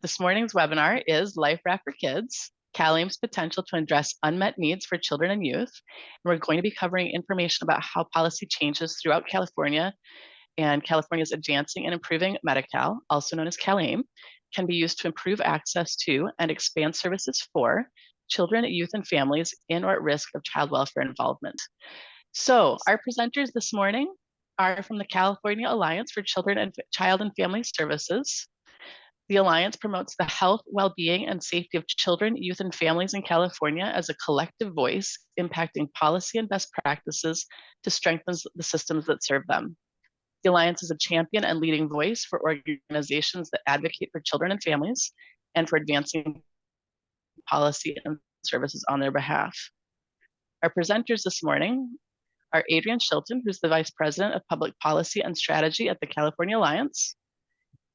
This morning's webinar is Life Raft for Kids, CalAIM's potential to address unmet needs for children and youth. And we're going to be covering information about how policy changes throughout California and California's advancing and improving Medi-Cal, also known as CalAIM, can be used to improve access to and expand services for children, youth, and families in or at risk of child welfare involvement. So our presenters this morning are from the California Alliance for Children and Child and Family Services. The Alliance promotes the health, well-being, and safety of children, youth, and families in California as a collective voice, impacting policy and best practices to strengthen the systems that serve them. The Alliance is a champion and leading voice for organizations that advocate for children and families and for advancing policy and services on their behalf. Our presenters this morning are Adrienne Shilton, who's the Vice President of Public Policy and Strategy at the California Alliance,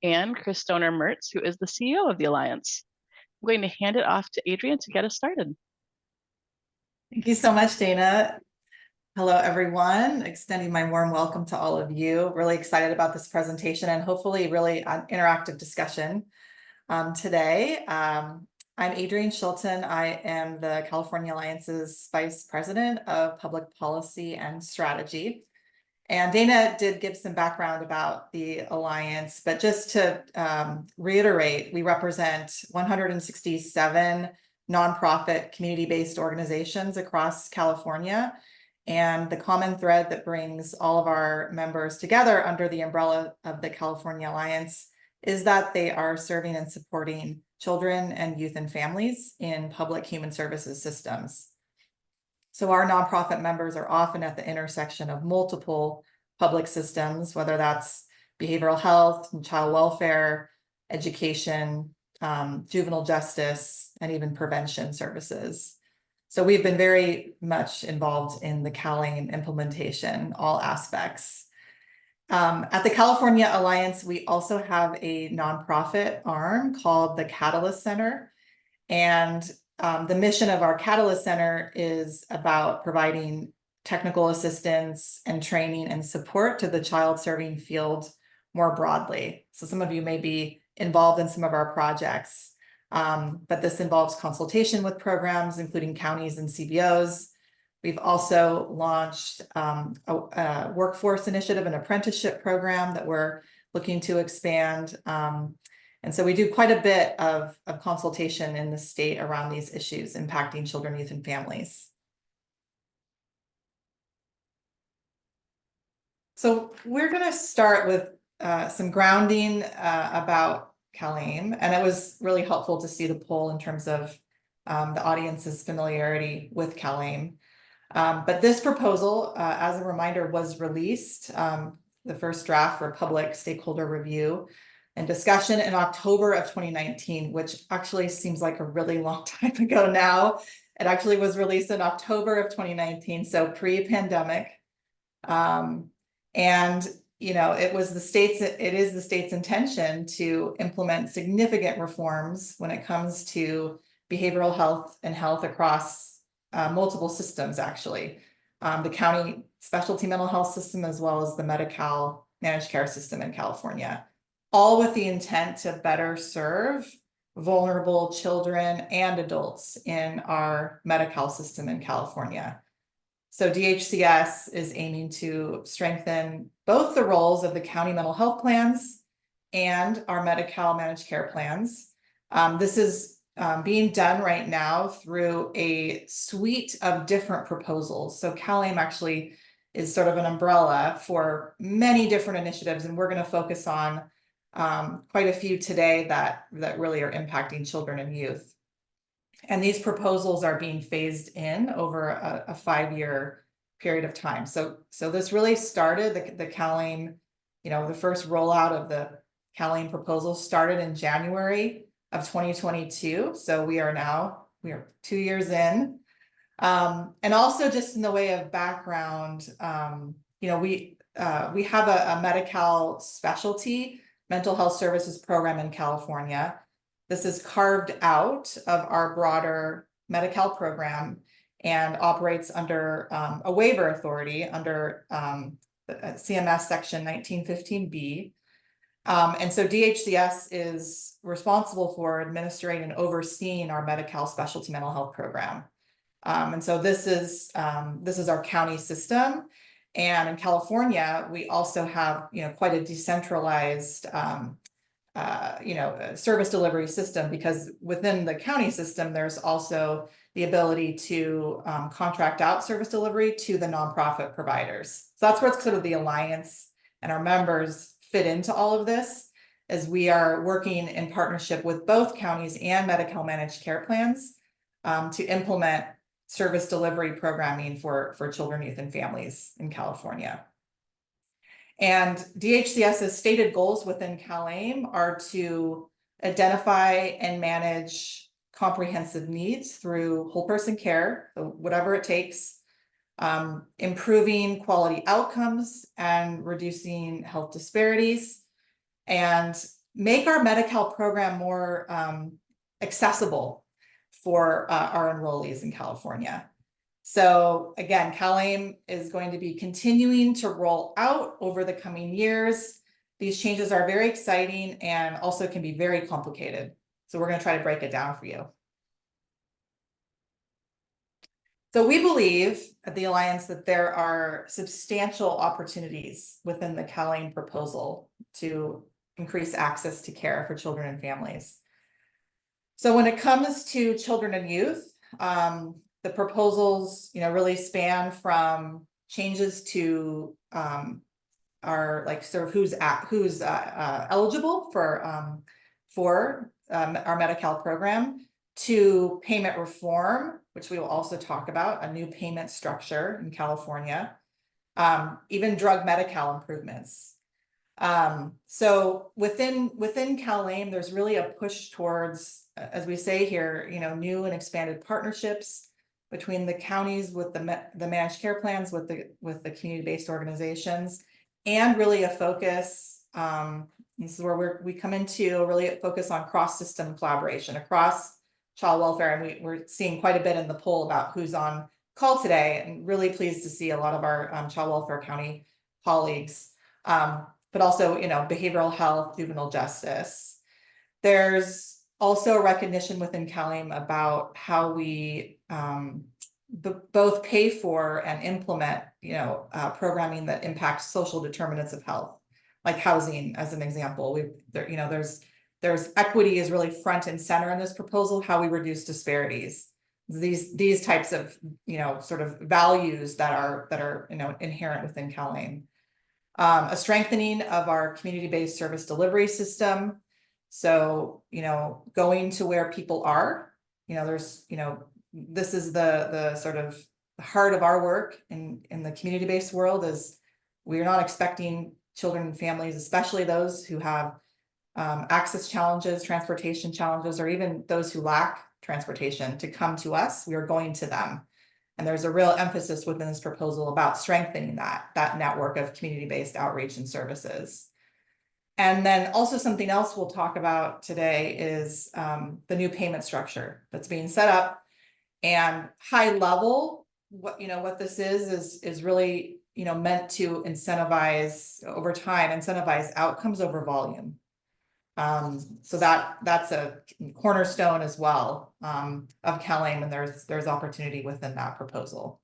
and Chris Stoner-Mertz, who is the CEO of the Alliance. I'm going to hand it off to Adrienne to get us started. Thank you so much, Dana. Hello, everyone. Extending my warm welcome to all of you. Really excited about this presentation and hopefully really an interactive discussion today. I'm Adrienne Shilton. I am the California Alliance's Vice President of Public Policy and Strategy. And Dana did give some background about the Alliance, but just to reiterate, we represent 167 nonprofit community-based organizations across California. And the common thread that brings all of our members together under the umbrella of the California Alliance is that they are serving and supporting children and youth and families in public human services systems. So our nonprofit members are often at the intersection of multiple public systems, whether that's behavioral health and child welfare, education, juvenile justice, and even prevention services. So we've been very much involved in the CalAIM implementation, all aspects. At the California Alliance, we also have a nonprofit arm called the Catalyst Center. And the mission of our Catalyst Center is about providing technical assistance and training and support to the child serving field more broadly. So some of you may be involved in some of our projects, but this involves consultation with programs, including counties and CBOs. We've also launched a workforce initiative, an apprenticeship program that we're looking to expand. And so we do quite a bit of consultation in the state around these issues impacting children, youth, and families. So we're going to start with some grounding about CalAIM, and it was really helpful to see the poll in terms of the audience's familiarity with CalAIM. But this proposal, as a reminder, was released, the first draft for public stakeholder review and discussion in October of 2019, which actually seems like a really long time ago now. It actually was released in October of 2019, so pre-pandemic. And you know, it is the state's intention to implement significant reforms when it comes to behavioral health and health across multiple systems, actually. The county specialty mental health system, as well as the Medi-Cal managed care system in California, all with the intent to better serve vulnerable children and adults in our Medi-Cal system in California. So DHCS is aiming to strengthen both the roles of the county mental health plans and our Medi-Cal managed care plans. This is being done right now through a suite of different proposals. So CalAIM actually is sort of an umbrella for many different initiatives, and we're going to focus on quite a few today that really are impacting children and youth. And these proposals are being phased in over a 5-year period of time. So this really started, the CalAIM, you know, the first rollout of the CalAIM proposal started in January of 2022. So we are 2 years in. And also just in the way of background, you know, we have a Medi-Cal specialty mental health services program in California. This is carved out of our broader Medi-Cal program and operates under a waiver authority under CMS section 1915B. And so DHCS is responsible for administering and overseeing our Medi-Cal specialty mental health program. And so this is our county system. And in California, we also have, quite a decentralized, service delivery system, because within the county system, there's also the ability to contract out service delivery to the nonprofit providers. So that's where sort of the alliance and our members fit into all of this, as we are working in partnership with both counties and Medi-Cal managed care plans to implement service delivery programming for children, youth, and families in California. And DHCS's stated goals within CalAIM are to identify and manage comprehensive needs through whole person care, so whatever it takes, improving quality outcomes and reducing health disparities, and make our Medi-Cal program more accessible for our enrollees in California. So again, CalAIM is going to be continuing to roll out over the coming years. These changes are very exciting and also can be very complicated. So we're going to try to break it down for you. So we believe at the Alliance that there are substantial opportunities within the CalAIM proposal to increase access to care for children and families. So when it comes to children and youth, the proposals, really span from changes to our sort of who's eligible for our Medi-Cal program, to payment reform, which we will also talk about, a new payment structure in California, even drug Medi-Cal improvements. So within CalAIM, there's really a push towards, as we say here, new and expanded partnerships between the counties with the managed care plans, with the community-based organizations, and really a focus. This is where we come into really a focus on cross-system collaboration across child welfare, and we're seeing quite a bit in the poll about who's on call today, and really pleased to see a lot of our child welfare county colleagues, but also behavioral health, juvenile justice. There's also a recognition within CalAIM about how we both pay for and implement programming that impacts social determinants of health, like housing as an example. There's equity is really front and center in this proposal, how we reduce disparities, these types of sort of values that are inherent within CalAIM. A strengthening of our community-based service delivery system. So, going to where people are, this is the sort of heart of our work in the community-based world, is we are not expecting children and families, especially those who have access challenges, transportation challenges, or even those who lack transportation, to come to us. We are going to them. And there's a real emphasis within this proposal about strengthening that network of community-based outreach and services. And then also something else we'll talk about today is the new payment structure that's being set up. And high level, what this is really meant to incentivize over time, incentivize outcomes over volume. So that's a cornerstone as well of CalAIM, and there's opportunity within that proposal.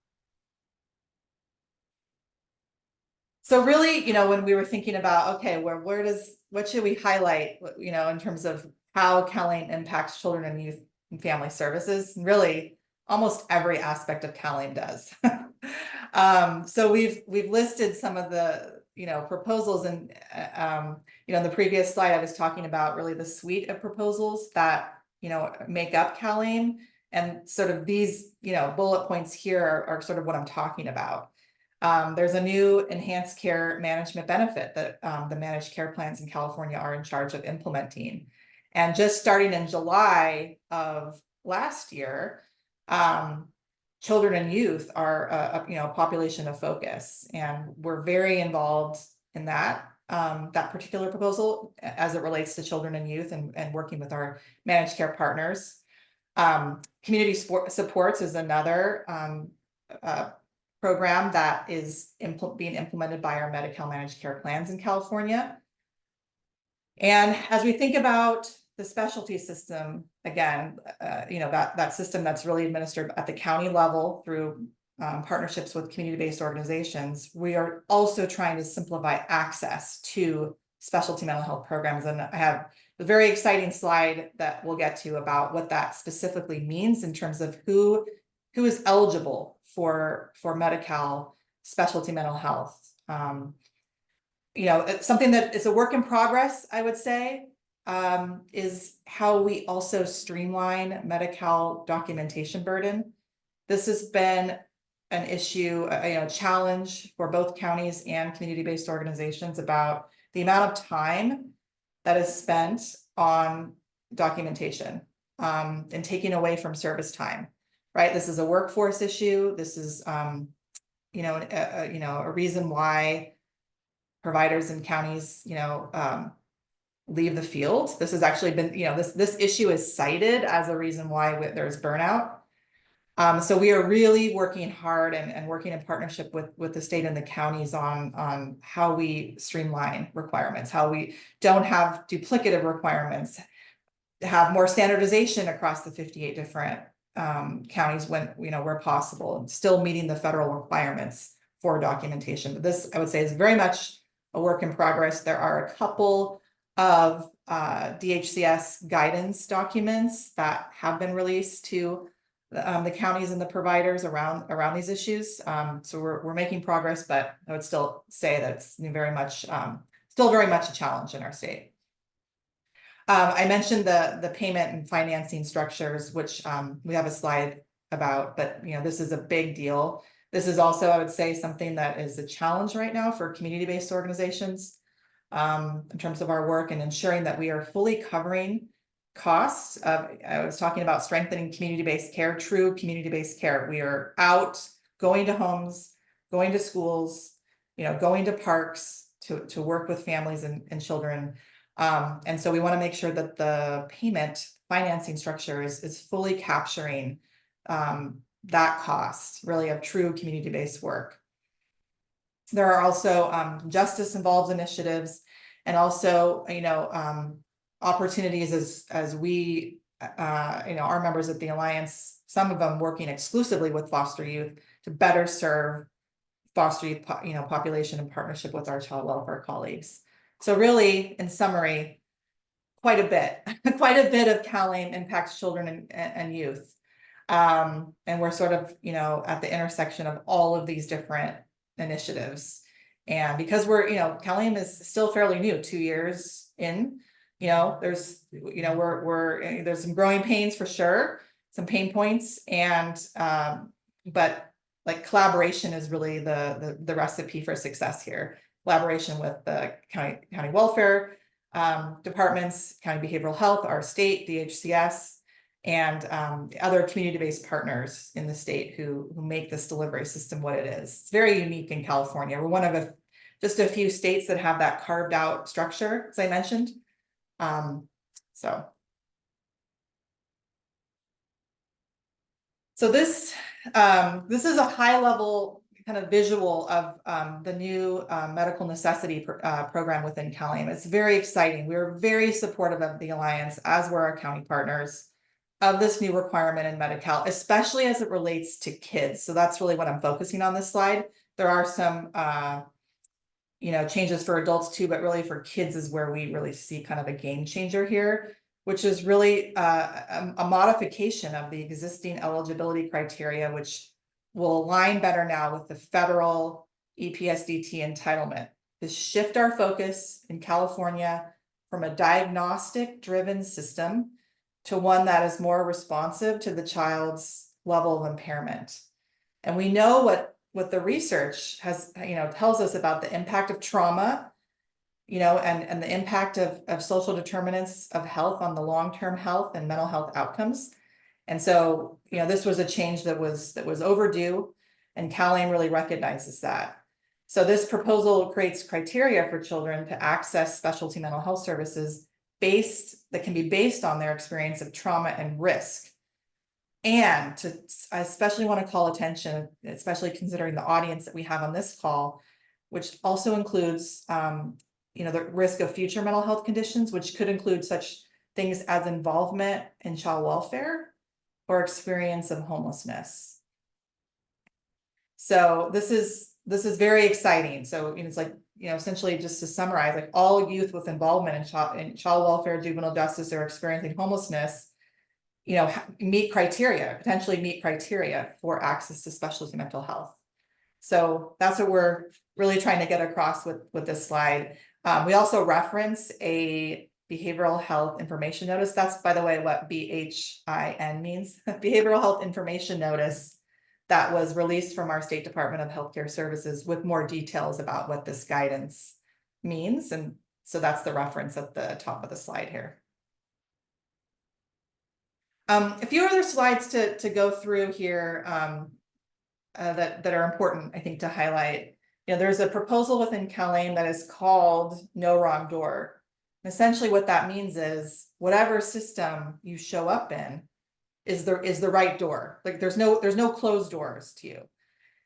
So really, when we were thinking about, okay, what should we highlight, in terms of how CalAIM impacts children and youth and family services? Really, almost every aspect of CalAIM does. So we've listed some of the proposals, and in the previous slide, I was talking about really the suite of proposals that make up CalAIM, and sort of these bullet points here are sort of what I'm talking about. There's a new enhanced care management benefit that the managed care plans in California are in charge of implementing. And just starting in July of last year, children and youth are a population of focus, and we're very involved in that particular proposal as it relates to children and youth, and working with our managed care partners. Community supports is another program that is being implemented by our Medi-Cal managed care plans in California. And as we think about the specialty system, again, that system that's really administered at the county level through partnerships with community-based organizations, we are also trying to simplify access to specialty mental health programs. And I have a very exciting slide that we'll get to about what that specifically means in terms of who is eligible for Medi-Cal specialty mental health. It's something that is a work in progress, I would say, is how we also streamline Medi-Cal documentation burden. This has been an issue, a challenge for both counties and community-based organizations about the amount of time that is spent on documentation and taking away from service time, right? This is a workforce issue. This is, a reason why providers in counties, leave the field. This has actually been, this issue is cited as a reason why there's burnout. So we are really working hard and working in partnership with the state and the counties on how we streamline requirements, how we don't have duplicative requirements, have more standardization across the 58 different counties when, where possible, and still meeting the federal requirements for documentation. But this, I would say, is very much a work in progress. There are a couple of DHCS guidance documents that have been released to the counties and the providers around these issues. So we're making progress, but I would still say that it's still very much a challenge in our state. I mentioned the payment and financing structures, which we have a slide about, but this is a big deal. This is also, I would say, something that is a challenge right now for community-based organizations in terms of our work and ensuring that we are fully covering costs. I was talking about strengthening community-based care, true community-based care. We are out going to homes, going to schools, going to parks to work with families and children. And so we want to make sure that the payment financing structure is fully capturing that cost, really, of true community-based work. There are also justice involved initiatives, and also opportunities as we our members at the Alliance, some of them working exclusively with foster youth to better serve foster youth population in partnership with our child welfare colleagues. So really, in summary, quite a bit of CalAIM impacts children and youth. And we're sort of, at the intersection of all of these different initiatives. And because CalAIM is still fairly new, 2 years in, there's, there's some growing pains for sure, some pain points, and, but like collaboration is really the recipe for success here. Collaboration with the county welfare departments, county behavioral health, our state, DHCS, and other community-based partners in the state who make this delivery system what it is. It's very unique in California. We're one of just a few states that have that carved out structure, as I mentioned. So this is a high level kind of visual of the new medical necessity program within CalAIM. It's very exciting. We're very supportive of the Alliance, as were our county partners, of this new requirement in Medi-Cal, especially as it relates to kids. So that's really what I'm focusing on this slide. There are some changes for adults too, but really for kids is where we really see kind of a game changer here, which is really a modification of the existing eligibility criteria, which will align better now with the federal EPSDT entitlement. To shift our focus in California from a diagnostic-driven system to one that is more responsive to the child's level of impairment. And we know what the research has, tells us about the impact of trauma, and the impact of social determinants of health on the long-term health and mental health outcomes. And so, this was a change that was overdue, and CalAIM really recognizes that. So this proposal creates criteria for children to access specialty mental health services that can be based on their experience of trauma and risk. And I especially want to call attention, especially considering the audience that we have on this call, which also includes the risk of future mental health conditions, which could include such things as involvement in child welfare or experience of homelessness. So this is very exciting. So it's like, essentially just to summarize, like all youth with involvement in child welfare, juvenile justice, or experiencing homelessness, potentially meet criteria for access to specialty mental health. So that's what we're really trying to get across with this slide. We also reference a behavioral health information notice. That's, by the way, what BHIN means, behavioral health information notice, that was released from our State Department of Healthcare Services with more details about what this guidance means. And so that's the reference at the top of the slide here. A few other slides to go through here that are important, I think, to highlight. There's a proposal within CalAIM that is called No Wrong Door. And essentially what that means is whatever system you show up in is the right door. Like there's no closed doors to you.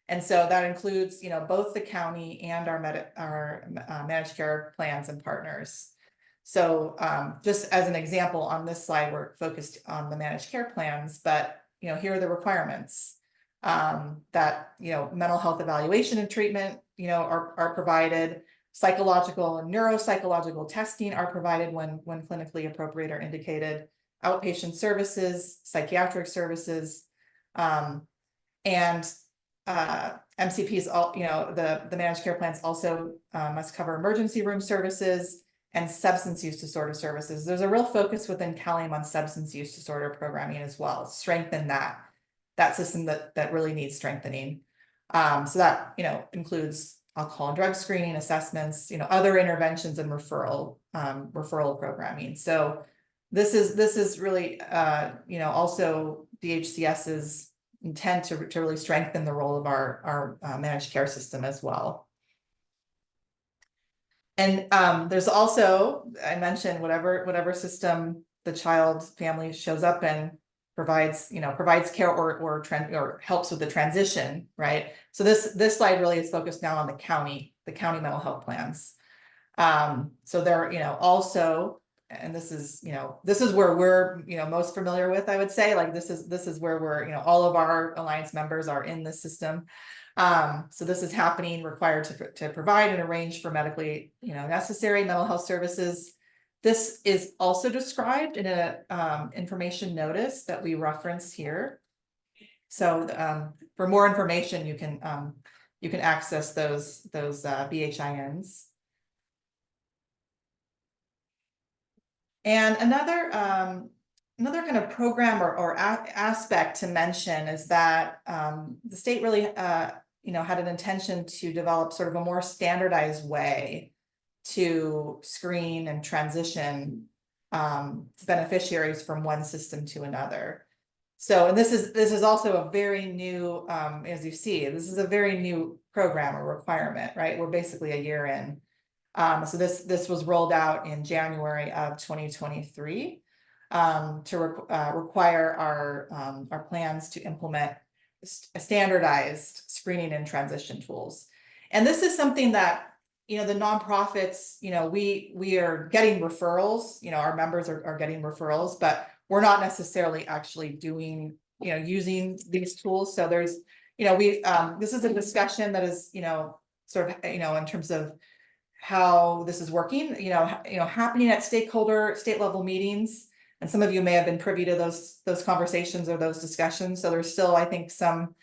And so that includes, both the county and our managed care plans and partners. So just as an example, on this slide, we're focused on the managed care plans, but here are the requirements that mental health evaluation and treatment are provided. Psychological and neuropsychological testing are provided when clinically appropriate or indicated. Outpatient services, psychiatric services, and MCPs, the managed care plans also must cover emergency room services and substance use disorder services. There's a real focus within CalAIM on substance use disorder programming as well. Strengthen that system that really needs strengthening. So that includes alcohol and drug screening, assessments, other interventions, and referral programming. So this is really also DHCS's intent to really strengthen the role of our managed care system as well. And there's also, I mentioned, whatever system the child family shows up in provides care or helps with the transition, right? So this slide really is focused now on the county mental health plans. So they're also, and this is where we're most familiar with, I would say. Like this is where we're all of our alliance members are in the system. So this is happening, required to provide and arrange for medically necessary mental health services. This is also described in a information notice that we reference here. So for more information, you can access those BHINs. And another kind of program or aspect to mention is that the state really had an intention to develop sort of a more standardized way to screen and transition beneficiaries from one system to another. So, and this is also a very new, as you see, this is a very new program or requirement, right? We're basically a year in. So this was rolled out in January of 2023 to require our plans to implement standardized screening and transition tools. And this is something that the nonprofits, we are getting referrals, our members are getting referrals, but we're not necessarily actually doing, using these tools. So there's, this is a discussion that is, sort of, in terms of how this is working, happening at state level meetings. And some of you may have been privy to those conversations or those discussions. So there's still, I think, some,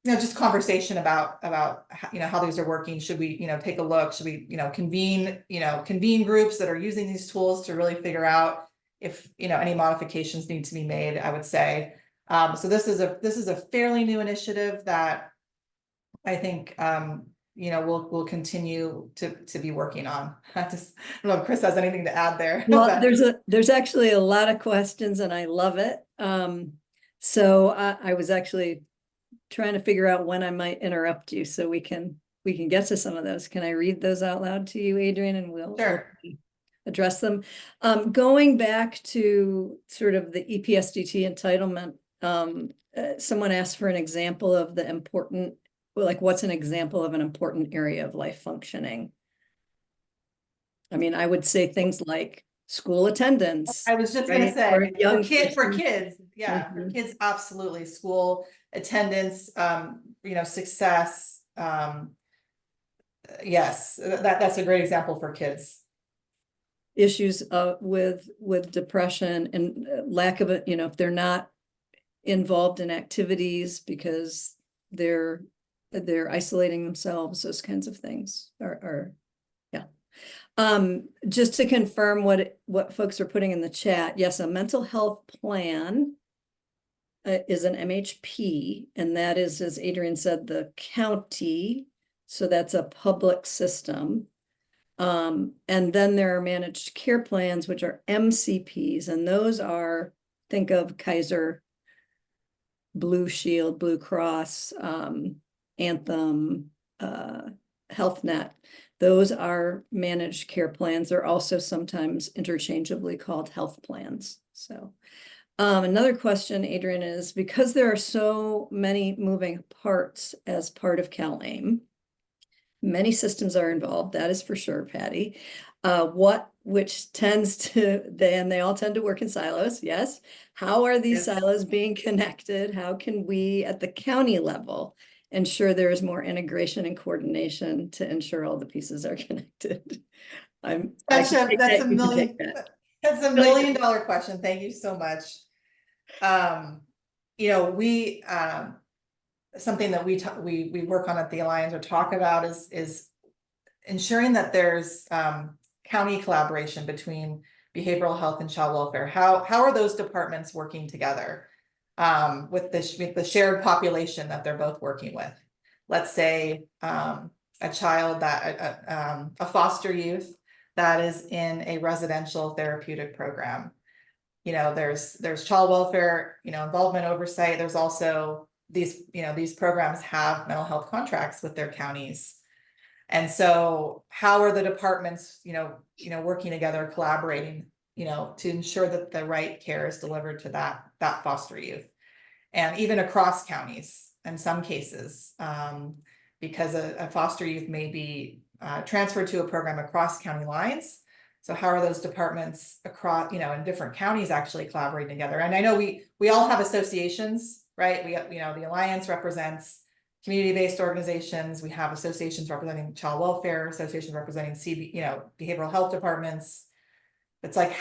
just conversation about how these are working. Should we, take a look? Should we, convene groups that are using these tools to really figure out if, any modifications need to be made, I would say. So this is a fairly new initiative that I think, we'll continue to be working on. I don't know if Chris has anything to add there. Well, there's actually a lot of questions and I love it. So I was actually trying to figure out when I might interrupt you so we can get to some of those. Can I read those out loud to you, Adrian, and we'll address them? Going back to sort of the EPSDT entitlement, someone asked for an example of the important, like what's an example of an important area of life functioning? I mean, I would say things like school attendance. I was just gonna right? say, For a young for person. kids, yeah, for Mhm. kids, absolutely, school attendance, success, yes, that's a great example for kids. Issues with depression and lack of it, if they're not involved in activities because they're isolating themselves, those kinds of things are yeah. Just to confirm what folks are putting in the chat, yes, a mental health plan is an MHP, and that is, as Adrian said, the county, so that's a public system. And then there are managed care plans, which are MCPs, and those are, think of Kaiser, Blue Shield, Blue Cross, Anthem, Health Net. Those are managed care plans. They're also sometimes interchangeably called health plans. So another question, Adrian, is because there are so many moving parts as part of CalAIM, many systems are involved, that is for sure, Patty. Which tends to, they all tend to work in silos, yes. How are these Yes. silos being connected? How can we at the county level ensure there is more integration and coordination to ensure all the pieces are connected? That's a million, that's a $1 million question. Thank you so much. We something that we work on at the Alliance or talk about is ensuring that there's county collaboration between behavioral health and child welfare. How are those departments working together with the shared population that they're both working with? Let's say a child that a foster youth that is in a residential therapeutic program. There's child welfare, involvement oversight. There's also these programs have mental health contracts with their counties. And so how are the departments, working together, collaborating, to ensure that the right care is delivered to that foster youth, and even across counties in some cases, because a foster youth may be transferred to a program across county lines. So how are those departments across, in different counties actually collaborating together? And I know we all have associations, right? The Alliance represents community-based organizations. We have associations representing child welfare, associations representing behavioral health departments. It's like,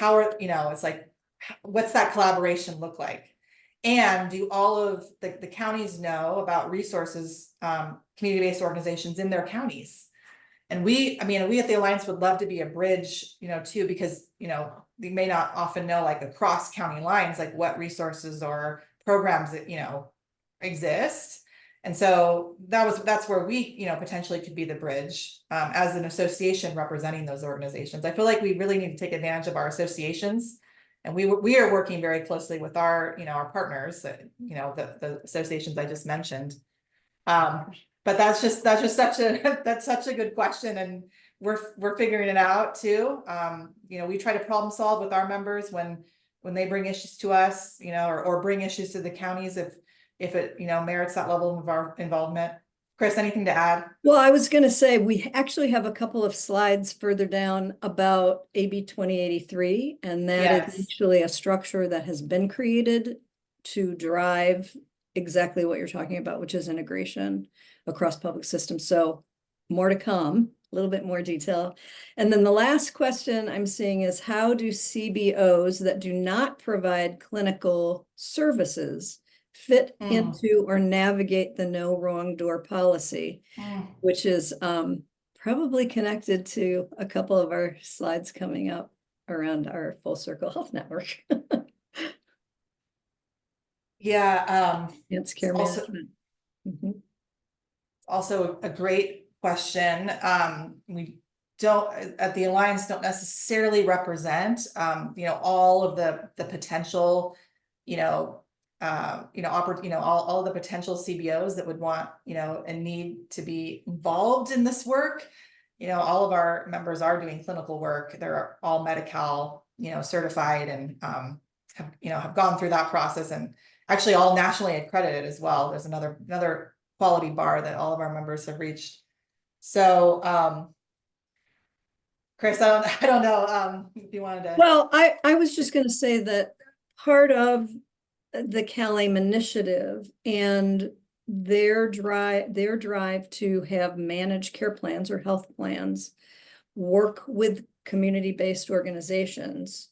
what's that collaboration look like? And do all of the counties know about resources, community-based organizations in their counties? And we at the Alliance would love to be a bridge, too, because, we may not often know, like, across county lines, like what resources or programs that, exist. And so that's where we, potentially could be the bridge as an association representing those organizations. I feel like we really need to take advantage of our associations. And we are working very closely with our, our partners, the associations I just mentioned. But that's such a good question, and we're figuring it out too. We try to problem solve with our members when they bring issues to us, or bring issues to the counties if it merits that level of our involvement. Chris, anything to add? Well, I was going to say we actually have a couple of slides further down about AB 2083, and that is actually a structure that has been created to drive exactly what you're talking about, which is integration across public systems. So more to come, a little bit more detail. And then the last question I'm seeing is, how do CBOs that do not provide clinical services fit into or navigate the no wrong door policy, which is probably connected to a couple of our slides coming up around our full circle health network. It's care management. Also a great question. We don't at the Alliance don't necessarily represent all of the potential all the potential CBOs that would want and need to be involved in this work. All of our members are doing clinical work. They're all Medi-Cal certified and have gone through that process, and actually all nationally accredited as well. There's another quality bar that all of our members have reached. So Chris, I don't know, if you wanted to. Well, I was just going to say that part of the CalAIM initiative and their drive to have managed care plans or health plans work with community-based organizations.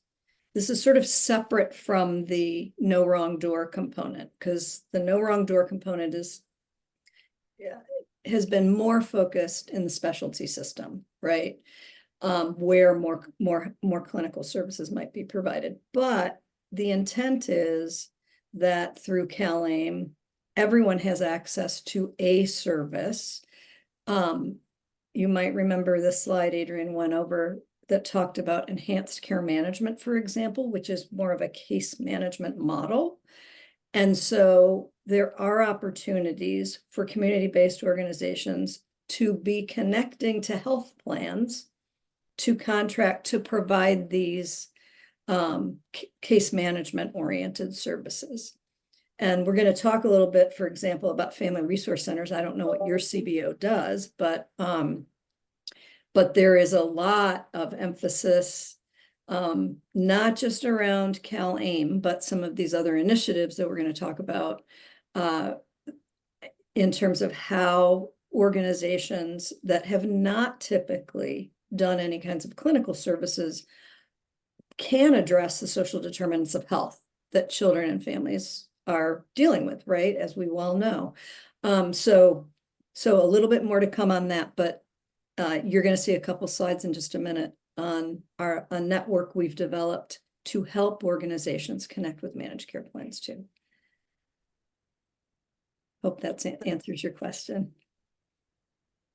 This is sort of separate from the no wrong door component, because the no wrong door component has been more focused in the specialty system, right? Where more clinical services might be provided. But the intent is that through CalAIM, everyone has access to a service. You might remember the slide Adrian went over that talked about enhanced care management, for example, which is more of a case management model. And so there are opportunities for community-based organizations to be connecting to health plans to contract to provide these case management oriented services. And we're going to talk a little bit, for example, about family resource centers. I don't know what your CBO does, but there is a lot of emphasis, not just around CalAIM, but some of these other initiatives that we're going to talk about in terms of how organizations that have not typically done any kinds of clinical services can address the social determinants of health that children and families are dealing with, right? As we well know. So a little bit more to come on that, but you're going to see a couple slides in just a minute on a network we've developed to help organizations connect with managed care plans too. Hope that answers your question.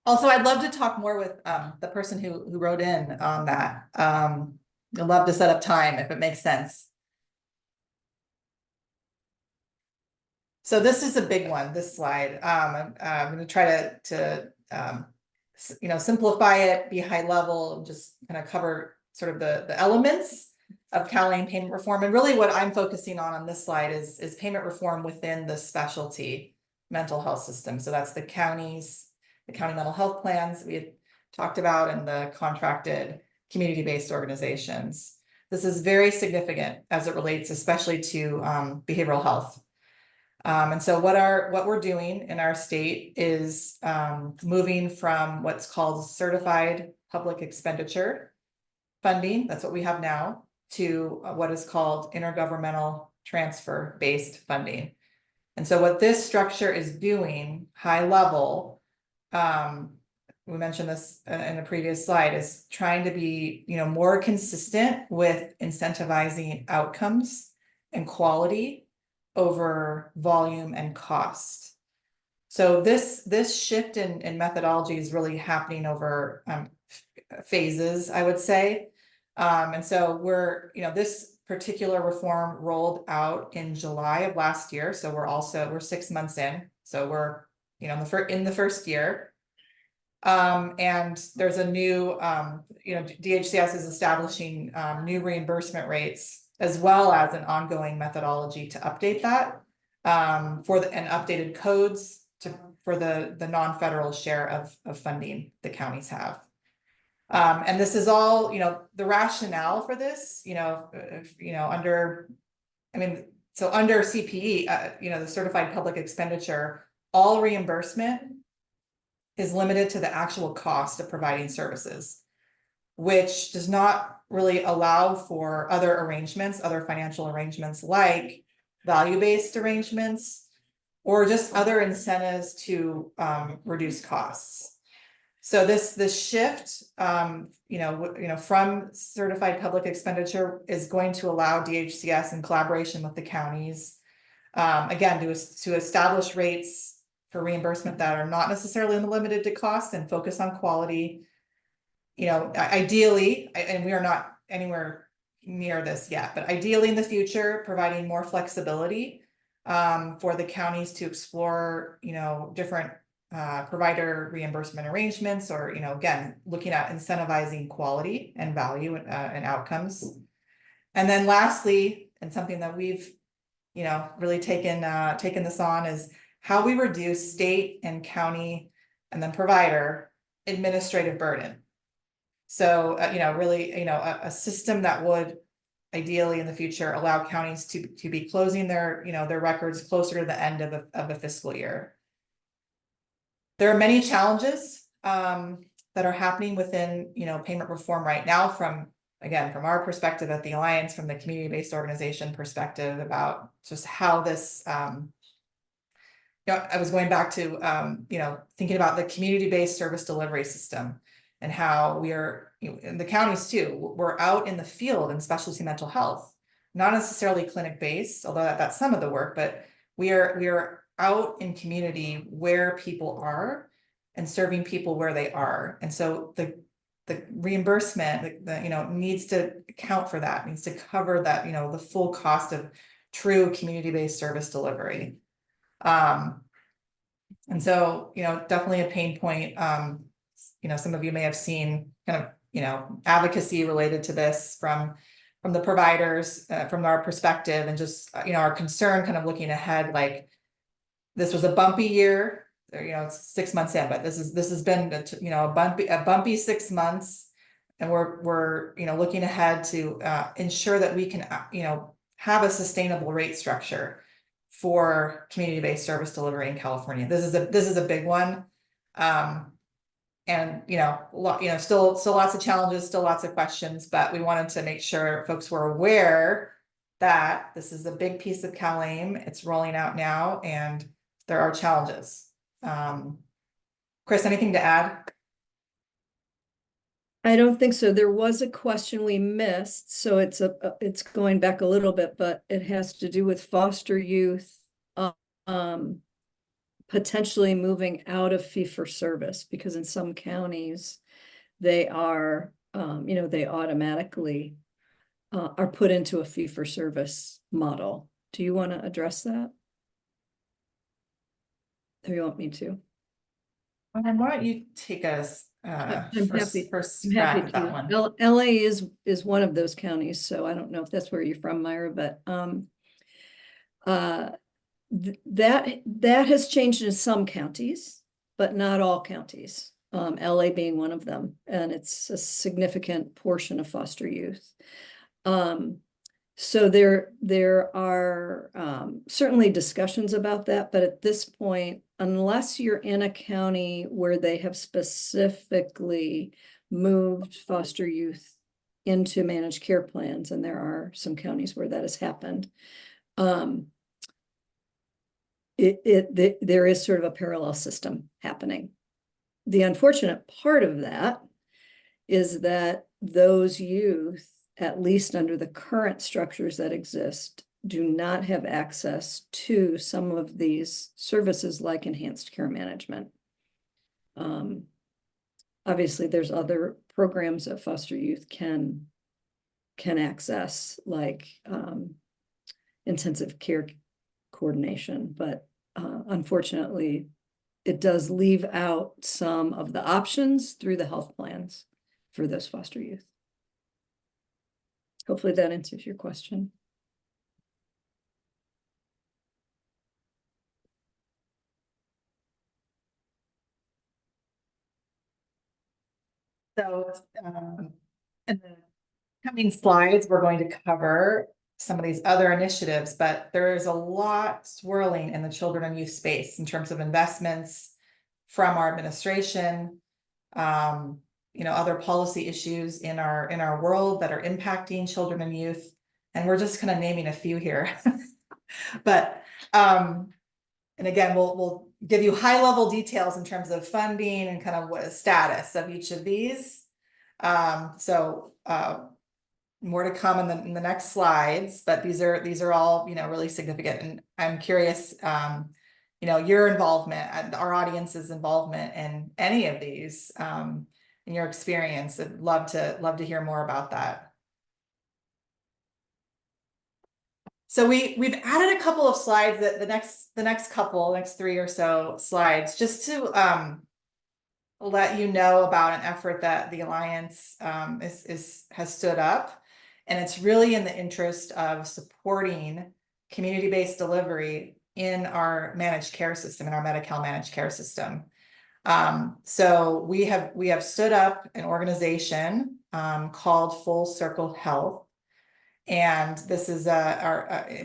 Also, I'd love to talk more with the person who wrote in on that. I'd love to set up time if it makes sense. So this is a big one, this slide. I'm going to try to simplify it, be high level, and just kind of cover sort of the elements of CalAIM payment reform. And really what I'm focusing on this slide is payment reform within the specialty mental health system. So that's the counties, the county mental health plans we had talked about, and the contracted community-based organizations. This is very significant as it relates especially to behavioral health. And so what we're doing in our state is moving from what's called certified public expenditure funding, that's what we have now, to what is called intergovernmental transfer-based funding. And so what this structure is doing, high level, we mentioned this in a previous slide, is trying to be more consistent with incentivizing outcomes and quality over volume and cost. So this shift in methodology is really happening over phases, I would say. And so this particular reform rolled out in July of last year. So we're 6 months in. So we're in the first year. And there's a new DHCS is establishing new reimbursement rates, as well as an ongoing methodology to update that and updated codes for the non-federal share of funding the counties have. And this is all, the rationale for this, under CPE, the certified public expenditure, all reimbursement is limited to the actual cost of providing services, which does not really allow for other financial arrangements like value-based arrangements, or just other incentives to reduce costs. So this shift, from certified public expenditure is going to allow DHCS in collaboration with the counties, again, to establish rates for reimbursement that are not necessarily limited to cost and focus on quality. Ideally, and we are not anywhere near this yet, but ideally in the future, providing more flexibility for the counties to explore, different provider reimbursement arrangements, or, again, looking at incentivizing quality and value and outcomes. And then lastly, and something that we've, really taken this on, is how we reduce state and county and then provider administrative burden. So, really, a system that would ideally in the future allow counties to be closing their, their records closer to the end of the fiscal year. There are many challenges that are happening within, payment reform right now from our perspective at the Alliance, from the community-based organization perspective about just how this, I was going back to, thinking about the community-based service delivery system and how we are, in the counties too, we're out in the field in specialty mental health, not necessarily clinic-based, although that's some of the work, but we are out in community where people are and serving people where they are. And so the reimbursement, needs to account for that, needs to cover that, the full cost of true community-based service delivery. And so, definitely a pain point. Some of you may have seen kind of, advocacy related to this from the providers, from our perspective, and just, our concern kind of looking ahead, like this was a bumpy year, it's 6 months in, but this has been, a bumpy 6 months. And we're looking ahead to ensure that we can, have a sustainable rate structure for community-based service delivery in California. This is a big one. And still lots of challenges, still lots of questions, but we wanted to make sure folks were aware that this is a big piece of CalAIM. It's rolling out now, and there are challenges. Chris, anything to add? I don't think so. There was a question we missed, so it's going back a little bit, but it has to do with foster youth potentially moving out of fee-for-service, because in some counties they are they automatically are put into a fee-for-service model. Do you want to address that? Or you want me to? And why don't you take us first crack at that one? LA is one of those counties, so I don't know if that's where you're from, Myra, but that has changed in some counties, but not all counties. LA being one of them, and it's a significant portion of foster youth. So there are certainly discussions about that, but at this point, unless you're in a county where they have specifically moved foster youth into managed care plans, and there are some counties where that has happened, there is sort of a parallel system happening. The unfortunate part of that is that those youth, at least under the current structures that exist, do not have access to some of these services like enhanced care management. Obviously, there's other programs that foster youth can access, like intensive care coordination, but unfortunately, it does leave out some of the options through the health plans for those foster youth. Hopefully that answers your question. So in the coming slides, we're going to cover some of these other initiatives, but there is a lot swirling in the children and youth space in terms of investments from our administration, other policy issues in our world that are impacting children and youth. And we're just kind of naming a few here. But and again, we'll give you high level details in terms of funding and kind of what the status of each of these. More to come in the next slides, but these are all really significant, and I'm curious your involvement and our audience's involvement in any of these, in your experience. I'd love to hear more about that. So we've added a couple of slides that the next 3 or so slides, just to let you know about an effort that the Alliance has stood up. And it's really in the interest of supporting community-based delivery in our managed care system, in our Medi-Cal managed care system. So we have stood up an organization called Full Circle Health. And this is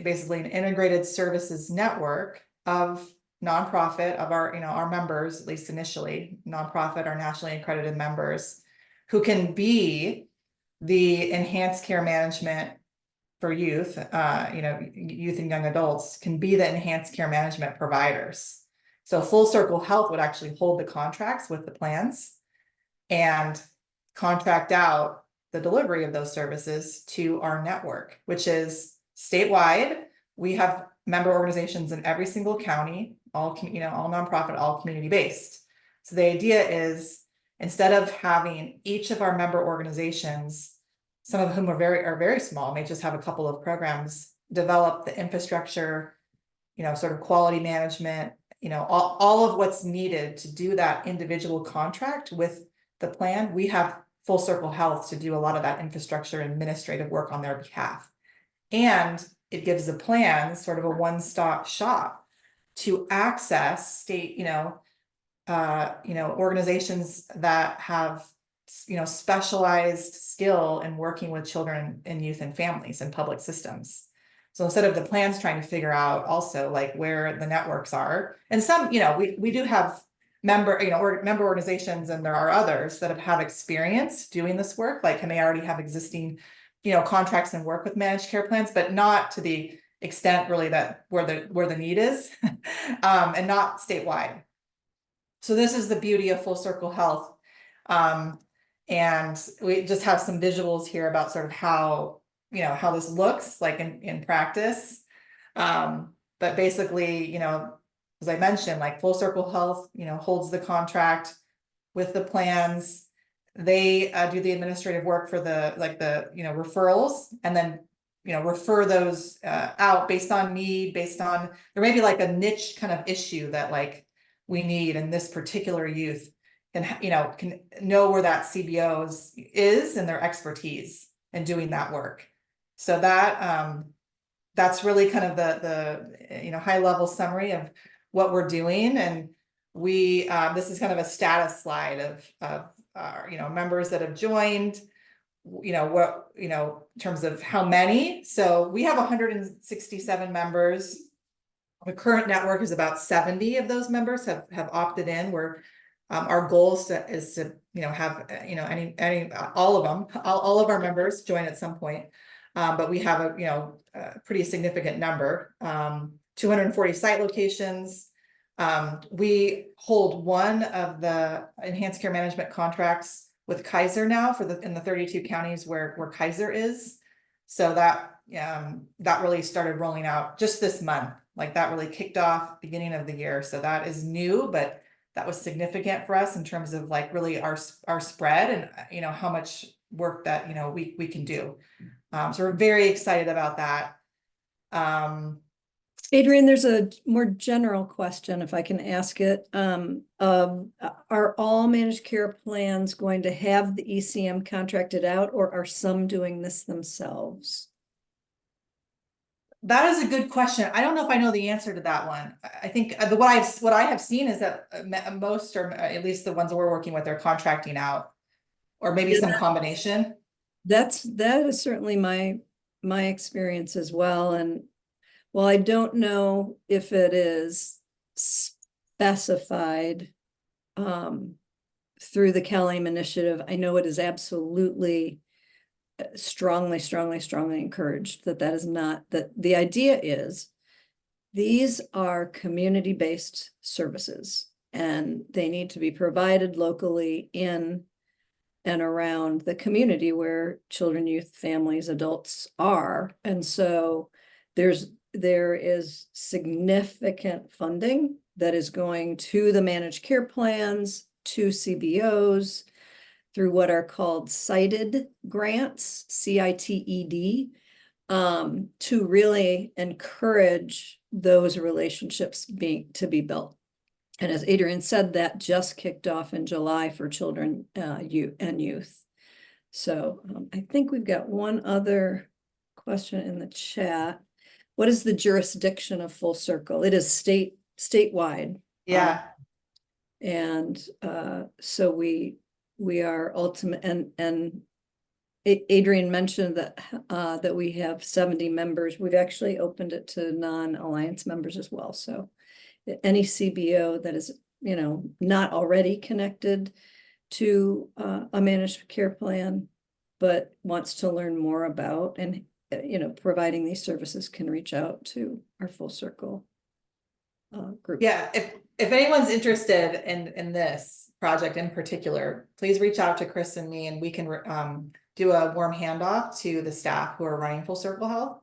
basically an integrated services network of nonprofit of our members, at least initially, nonprofit, our nationally accredited members, who can be the enhanced care management for youth, youth and young adults can be the enhanced care management providers. So Full Circle Health would actually hold the contracts with the plans and contract out the delivery of those services to our network, which is statewide. We have member organizations in every single county, all nonprofit, all community-based. So the idea is, instead of having each of our member organizations, some of whom are very small, may just have a couple of programs, develop the infrastructure, sort of quality management, all of what's needed to do that individual contract with the plan. We have Full Circle Health to do a lot of that infrastructure and administrative work on their behalf. And it gives the plan sort of a one-stop shop to access state, organizations that have, specialized skill in working with children and youth and families and public systems. So instead of the plans trying to figure out also like where the networks are, and some, we do have member organizations, and there are others that have experience doing this work, like may already have existing, contracts and work with managed care plans, but not to the extent really that where the need is, and not statewide. So this is the beauty of Full Circle Health. And we just have some visuals here about sort of how this looks like in practice. But basically, as I mentioned, like Full Circle Health, holds the contract with the plans. They do the administrative work for the referrals, and then refer those out based on need, based on there may be like a niche kind of issue that like we need in this particular youth, and can know where that CBO is and their expertise in doing that work. So that's really kind of the high level summary of what we're doing. And we this is kind of a status slide of our members that have joined, in terms of how many. So we have 167 members. The current network is about 70 of those members have opted in. Where our goal is to have all of them, all of our members join at some point. But we have a pretty significant number, 240 site locations. We hold one of the enhanced care management contracts with Kaiser now in the 32 counties where Kaiser is. So that really started rolling out just this month. Like that really kicked off beginning of the year. So that is new, but that was significant for us in terms of like really our spread and how much work that we can do. So we're very excited about that. Adrienne, there's a more general question, if I can ask it. Are all managed care plans going to have the ECM contracted out, or are some doing this themselves? That is a good question. I don't know if I know the answer to that one. I think what I have seen is that most, or at least the ones that we're working with, are contracting out, or maybe some combination. That is certainly my experience as well. And while I don't know if it is specified through the CalAIM initiative, I know it is absolutely strongly encouraged that is not, that the idea is these are community-based services and they need to be provided locally in and around the community where children, youth, families, adults are. And so there is significant funding that is going to the managed care plans, to CBOs, through what are called cited grants, CITED, to really encourage those relationships to be built. And as Adrienne said, that just kicked off in July for children and youth. So I think we've got one other question in the chat. What is the jurisdiction of Full Circle? It is statewide. Yeah. And so we are ultimate, and Adrian mentioned that that we have 70 members. We've actually opened it to non-alliance members as well. So any CBO that is, not already connected to a managed care plan, but wants to learn more about and providing these services can reach out to our Full Circle group. Yeah, if anyone's interested in this project in particular, please reach out to Chris and me, and we can do a warm handoff to the staff who are running Full Circle Health.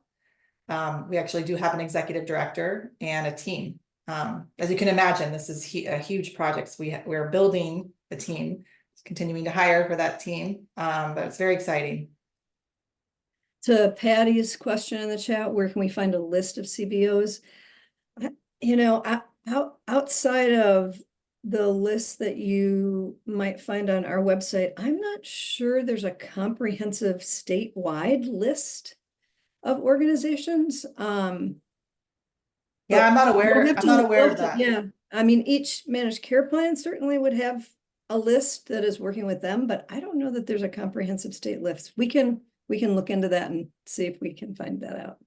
We actually do have an executive director and a team. As you can imagine, this is a huge project. So we're building the team, continuing to hire for that team, but it's very exciting. To Patty's question in the chat, where can we find a list of CBOs? Outside of the list that you might find on our website, I'm not sure there's a comprehensive statewide list of organizations. Yeah, I'm not aware. We'll have I'm to not look aware of up that. Yeah, I mean, each managed care plan certainly would have a list that is working with them, but I don't know that there's a comprehensive state list. We can look into that and see if we can find that out.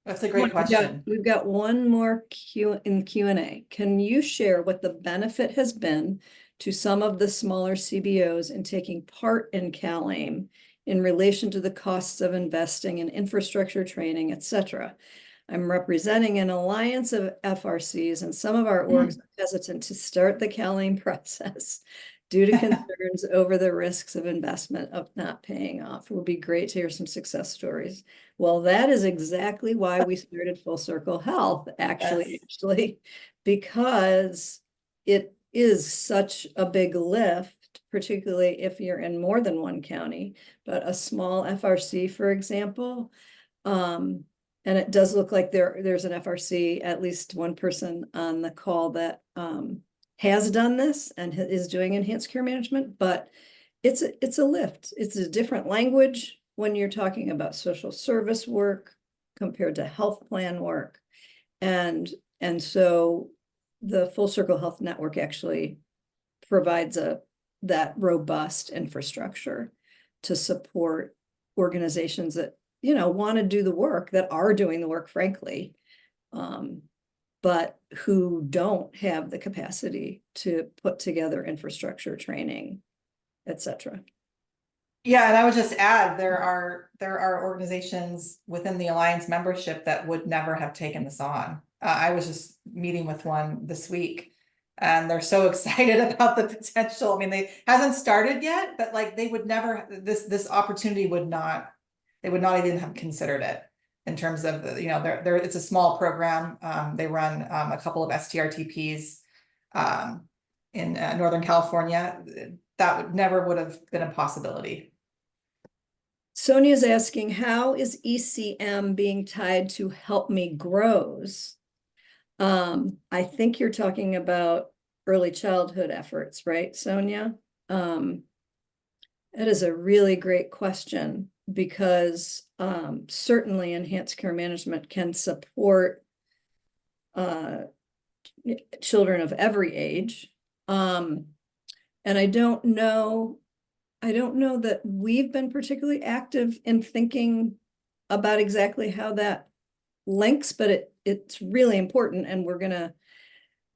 That's a great question. We've got one more Q&A. Can you share what the benefit has been to some of the smaller CBOs in taking part in CalAIM in relation to the costs of investing in infrastructure training, etc.? I'm representing an alliance of FRCs, and some of our orgs are hesitant to start the CalAIM process due to concerns over the risks of investment of not paying off. It would be great to hear some success stories. Well, that is exactly why we started Full Circle Health, actually, because it is such a big lift, particularly if you're in more than one county, but a small FRC, for example, and it does look like there's an FRC, at least one person on the call that has done this and is doing enhanced care management, but it's a lift. It's a different language when you're talking about social service work compared to health plan work. And so the Full Circle Health Network actually provides that robust infrastructure to support organizations that want to do the work, that are doing the work, frankly, but who don't have the capacity to put together infrastructure, training, etc. Yeah, and I would just add, there are organizations within the Alliance membership that would never have taken this on. I was just meeting with one this week, and they're so excited about the potential. I mean, they hasn't started yet, but like they would never, this opportunity would not, they would not even have considered it in terms of the, it's a small program. They run a couple of STRTPs in Northern California. That would have been a possibility. Sonia's asking, how is ECM being tied to Help Me Grows? I think you're talking about early childhood efforts, right, Sonia? That is a really great question, because certainly enhanced care management can support children of every age. And I don't know that we've been particularly active in thinking about exactly how that links, but it's really important. And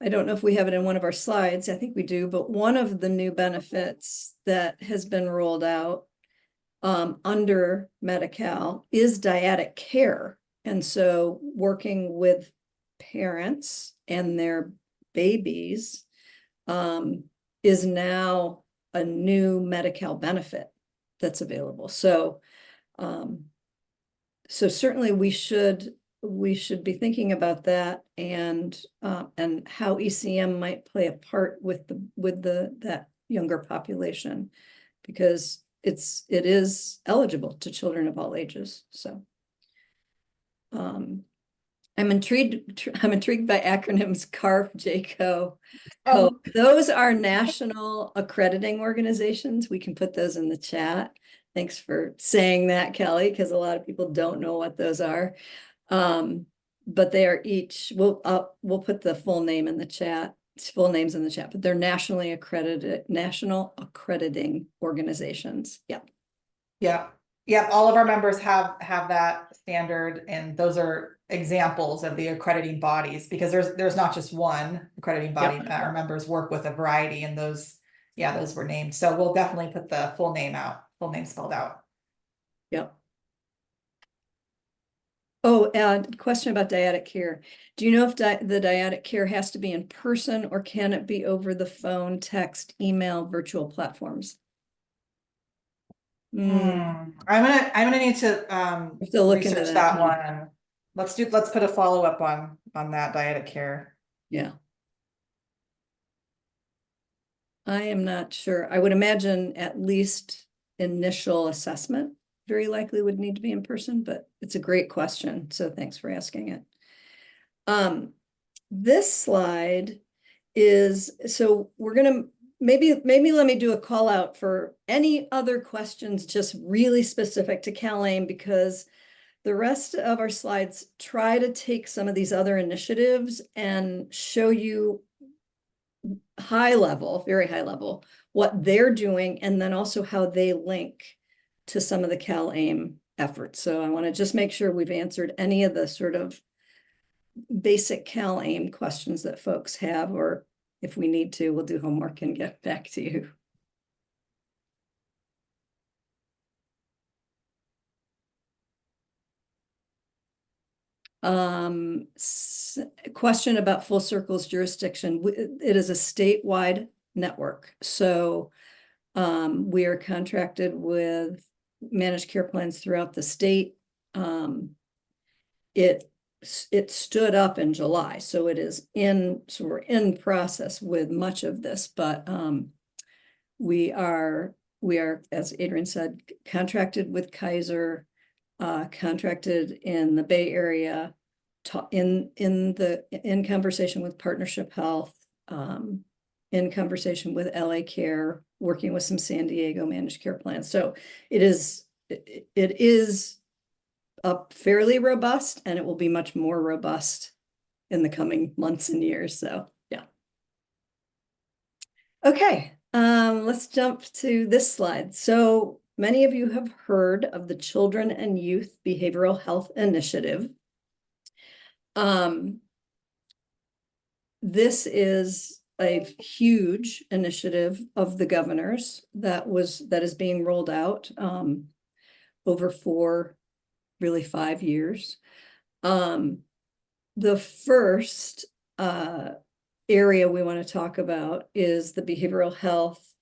I don't know if we have it in one of our slides. I think we do, but one of the new benefits that has been rolled out under Medi-Cal is dyadic care. And so working with parents and their babies is now a new Medi-Cal benefit that's available. So certainly we should be thinking about that, and how ECM might play a part with that younger population, because it is eligible to children of all ages. So I'm intrigued by acronyms. CARF, JCO. Those are national accrediting organizations. We can put those in the chat. Thanks for saying that, Kelly, because a lot of people don't know what those are. But they are each, we'll put the full name in the chat full names in the chat, but they're national accrediting organizations. Yeah. Yeah. Yeah. All of our members have that standard, and those are examples of the accrediting bodies, because there's not just one accrediting body. Yep. Our members work with a variety, and those were named. So we'll definitely put the full name spelled out. Yep. Oh, question about dyadic care. Do you know if the dyadic care has to be in person, or can it be over the phone, text, email, virtual platforms? I'm gonna need to look into research that, that one. Let's put a follow-up on that dyadic care. Yeah. I am not sure. I would imagine at least initial assessment very likely would need to be in person, but it's a great question. So thanks for asking it. This slide is, so we're gonna maybe let me do a call out for any other questions just really specific to CalAIM, because the rest of our slides try to take some of these other initiatives and show you high level, very high level, what they're doing, and then also how they link to some of the CalAIM efforts. So I want to just make sure we've answered any of the sort of basic CalAIM questions that folks have, or if we need to, we'll do homework and get back to you. Question about Full Circle's jurisdiction. It is a statewide network. So we are contracted with managed care plans throughout the state. It stood up in July, so we're in process with much of this, but we are, as Adrian said, contracted with Kaiser, contracted in the Bay Area, in conversation with Partnership Health, in conversation with LA Care, working with some San Diego managed care plans. So it is fairly robust, and it will be much more robust in the coming months and years. So yeah. Okay, let's jump to this slide. So many of you have heard of the Children and Youth Behavioral Health Initiative. This is a huge initiative of the governor's that is being rolled out over really 5 years. The first area we want to talk about is the behavioral health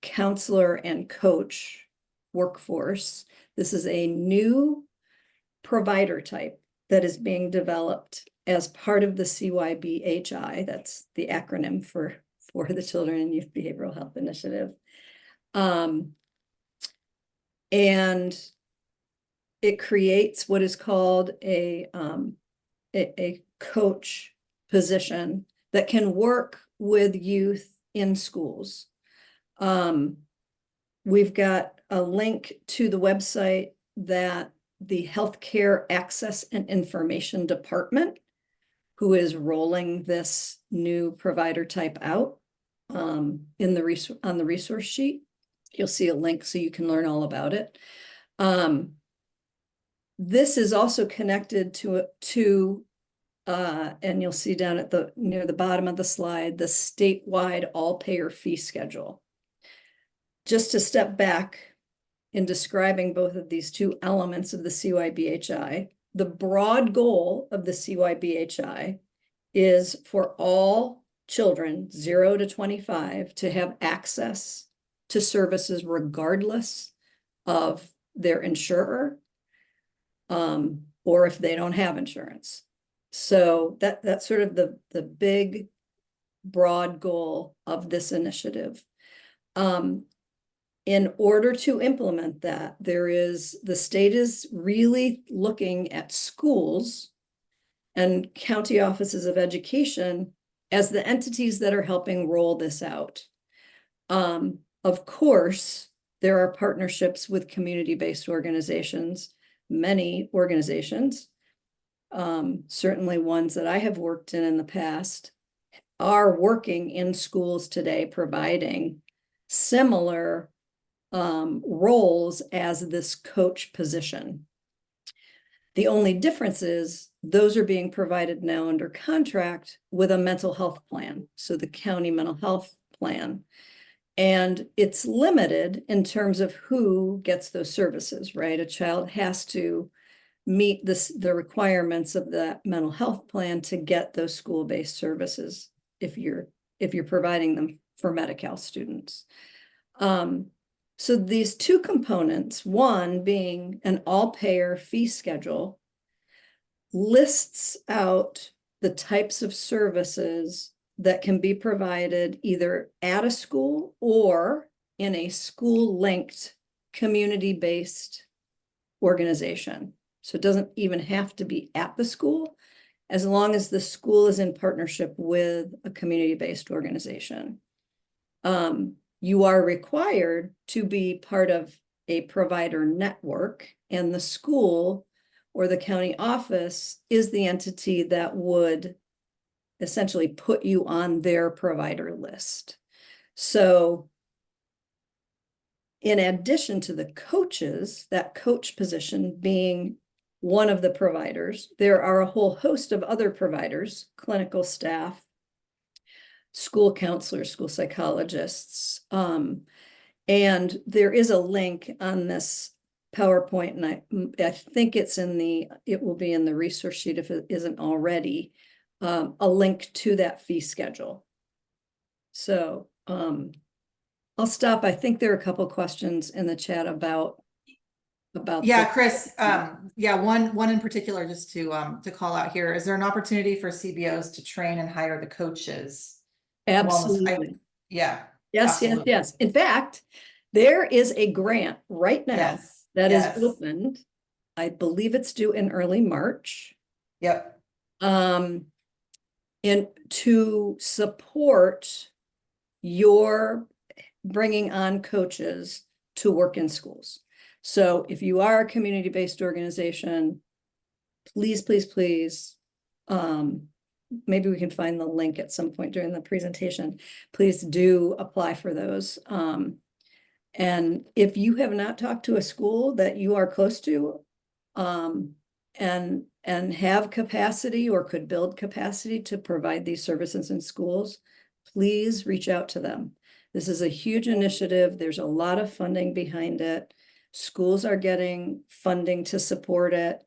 counselor and coach workforce. This is a new provider type that is being developed as part of the CYBHI. That's the acronym for the Children and Youth Behavioral Health Initiative. And it creates what is called a coach position that can work with youth in schools. We've got a link to the website that the Healthcare Access and Information Department, who is rolling this new provider type out, on the resource sheet. You'll see a link so you can learn all about it. This is also connected to and you'll see down at near the bottom of the slide, the statewide all-payer fee schedule. Just to step back in describing both of these two elements of the CYBHI, the broad goal of the CYBHI is for all children 0 to 25 to have access to services regardless of their insurer, or if they don't have insurance. So that's sort of the big broad goal of this initiative. In order to implement that, the state is really looking at schools and county offices of education as the entities that are helping roll this out. Of course, there are partnerships with community-based organizations, many organizations, certainly ones that I have worked in the past, are working in schools today providing similar roles as this coach position. The only difference is those are being provided now under contract with a mental health plan, so the county mental health plan. And it's limited in terms of who gets those services, right? A child has to meet the requirements of that mental health plan to get those school-based services if you're providing them for Medi-Cal students. So these two components, one being an all-payer fee schedule, lists out the types of services that can be provided either at a school or in a school-linked, community-based organization. So it doesn't even have to be at the school, as long as the school is in partnership with a community-based organization. You are required to be part of a provider network, and the school or the county office is the entity that would essentially put you on their provider list. So in addition to the coaches, that coach position being one of the providers, there are a whole host of other providers, clinical staff, school counselors, school psychologists. And there is a link on this PowerPoint, and I think it will be in the resource sheet if it isn't already, a link to that fee schedule. So I'll stop. I think there are a couple questions in the chat about yeah, Chris, yeah, one in particular just to call out here. Is there an opportunity for CBOs to train and hire the coaches? Absolutely. Yeah. Yes, absolutely. yes. In fact, there is a grant right now that is opened. I believe it's due in early March. Yep. And to support your bringing on coaches to work in schools. So if you are a community-based organization, please, please, please, maybe we can find the link at some point during the presentation. Please do apply for those. And if you have not talked to a school that you are close to, and have capacity or could build capacity to provide these services in schools, please reach out to them. This is a huge initiative. There's a lot of funding behind it. Schools are getting funding to support it.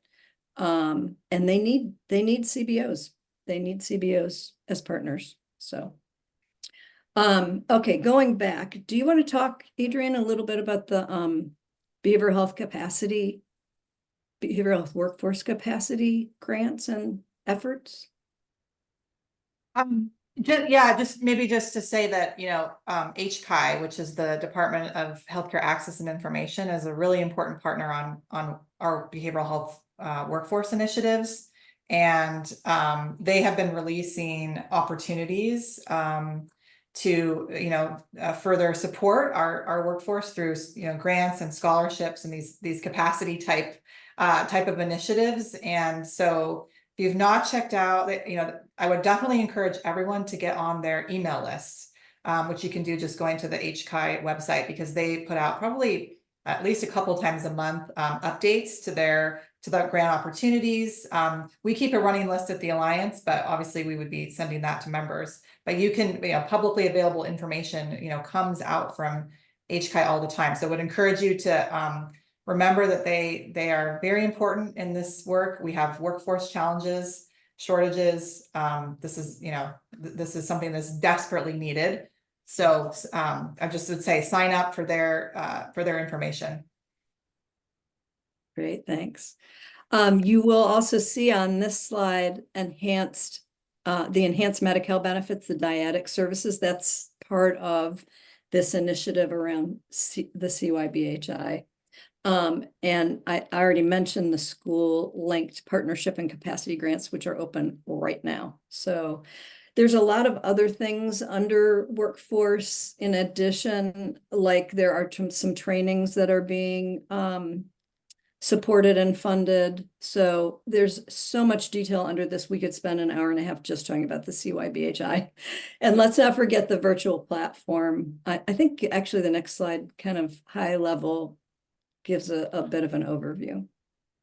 And they need CBOs. They need CBOs as partners. So, okay, going back, do you want to talk, Adrienne, a little bit about the behavioral health workforce capacity grants and efforts? Just maybe just to say that, HCI, which is the Department of Healthcare Access and Information, is a really important partner on our behavioral health workforce initiatives. And they have been releasing opportunities to, further support our workforce through, grants and scholarships and these capacity type of initiatives. And so if you've not checked out, I would definitely encourage everyone to get on their email lists, which you can do just going to the HCI website, because they put out probably at least a couple times a month updates to the grant opportunities. We keep a running list at the Alliance, but obviously we would be sending that to members. But you can, publicly available information, comes out from HCI all the time. So I would encourage you to remember that they are very important in this work. We have workforce challenges, shortages. This is something that's desperately needed. So I just would say sign up for their information. Great, thanks. You will also see on this slide the enhanced Medi-Cal benefits, the dyadic services. That's part of this initiative around the CYBHI. And I already mentioned the school-linked partnership and capacity grants, which are open right now. So there's a lot of other things under workforce in addition, like there are some trainings that are being supported and funded. So there's so much detail under this. We could spend an hour and a half just talking about the CYBHI. And let's not forget the virtual platform. I think actually the next slide kind of high level gives a bit of an overview.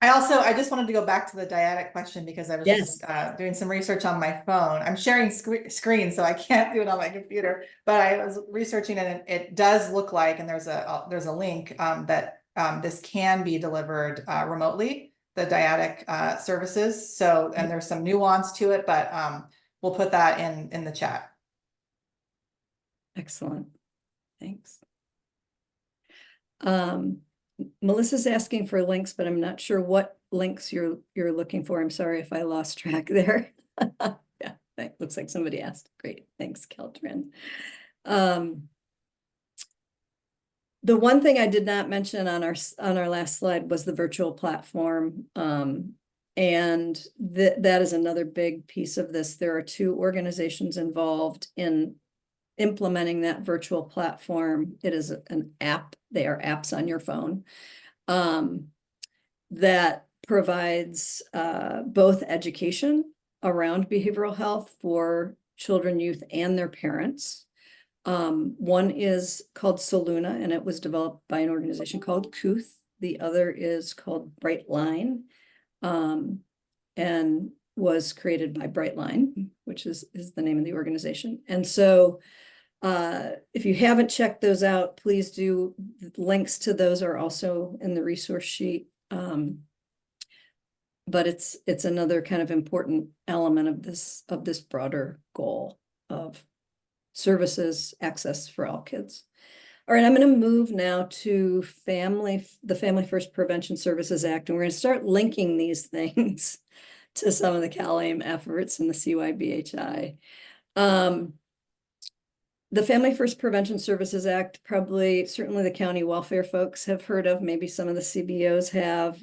I just wanted to go back to the dyadic question because I was just doing some research on my phone. I'm sharing screen, so I can't do it on my computer, but I was researching and it does look like, and there's a link that this can be delivered remotely, the dyadic services. So, and there's some nuance to it, but we'll put that in the chat. Excellent. Thanks. Melissa's asking for links, but I'm not sure what links you're looking for. I'm sorry if I lost track there. Yeah, that looks like somebody asked. Great, thanks, Caltrin. The one thing I did not mention on our last slide was the virtual platform. And that is another big piece of this. There are 2 organizations involved in implementing that virtual platform. It is an app. They are apps on your phone that provides both education around behavioral health for children, youth, and their parents. One is called Soluna, and it was developed by an organization called Kuth. The other is called Brightline, and was created by Brightline, which is the name of the organization. And so if you haven't checked those out, please do. Links to those are also in the resource sheet. But it's another kind of important element of this broader goal of services access for all kids. All right, I'm going to move now to the Family First Prevention Services Act, and we're going to start linking these things to some of the CalAIM efforts in the CYBHI. The Family First Prevention Services Act, certainly the county welfare folks have heard of, maybe some of the CBOs have,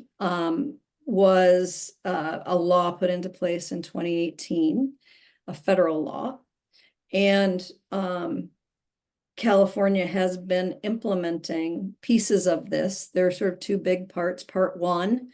was a law put into place in 2018, a federal law. And California has been implementing pieces of this. There are sort of 2 big parts. Part 1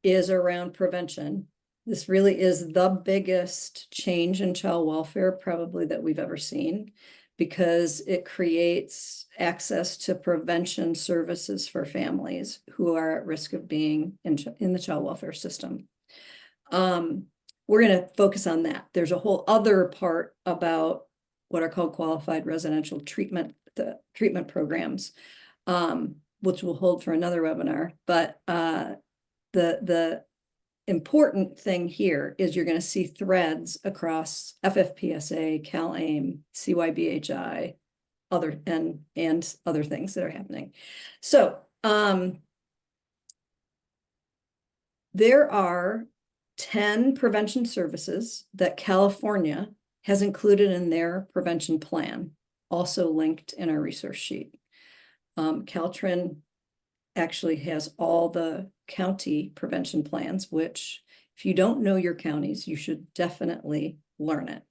is around prevention. This really is the biggest change in child welfare probably that we've ever seen, because it creates access to prevention services for families who are at risk of being in the child welfare system. We're going to focus on that. There's a whole other part about what are called qualified residential treatment programs, which we'll hold for another webinar. But the important thing here is you're going to see threads across FFPSA, CalAIM, CYBHI, and other things that are happening. So there are 10 prevention services that California has included in their prevention plan, also linked in our resource sheet. Caltrin actually has all the county prevention plans, which if you don't know your counties, you should definitely learn it.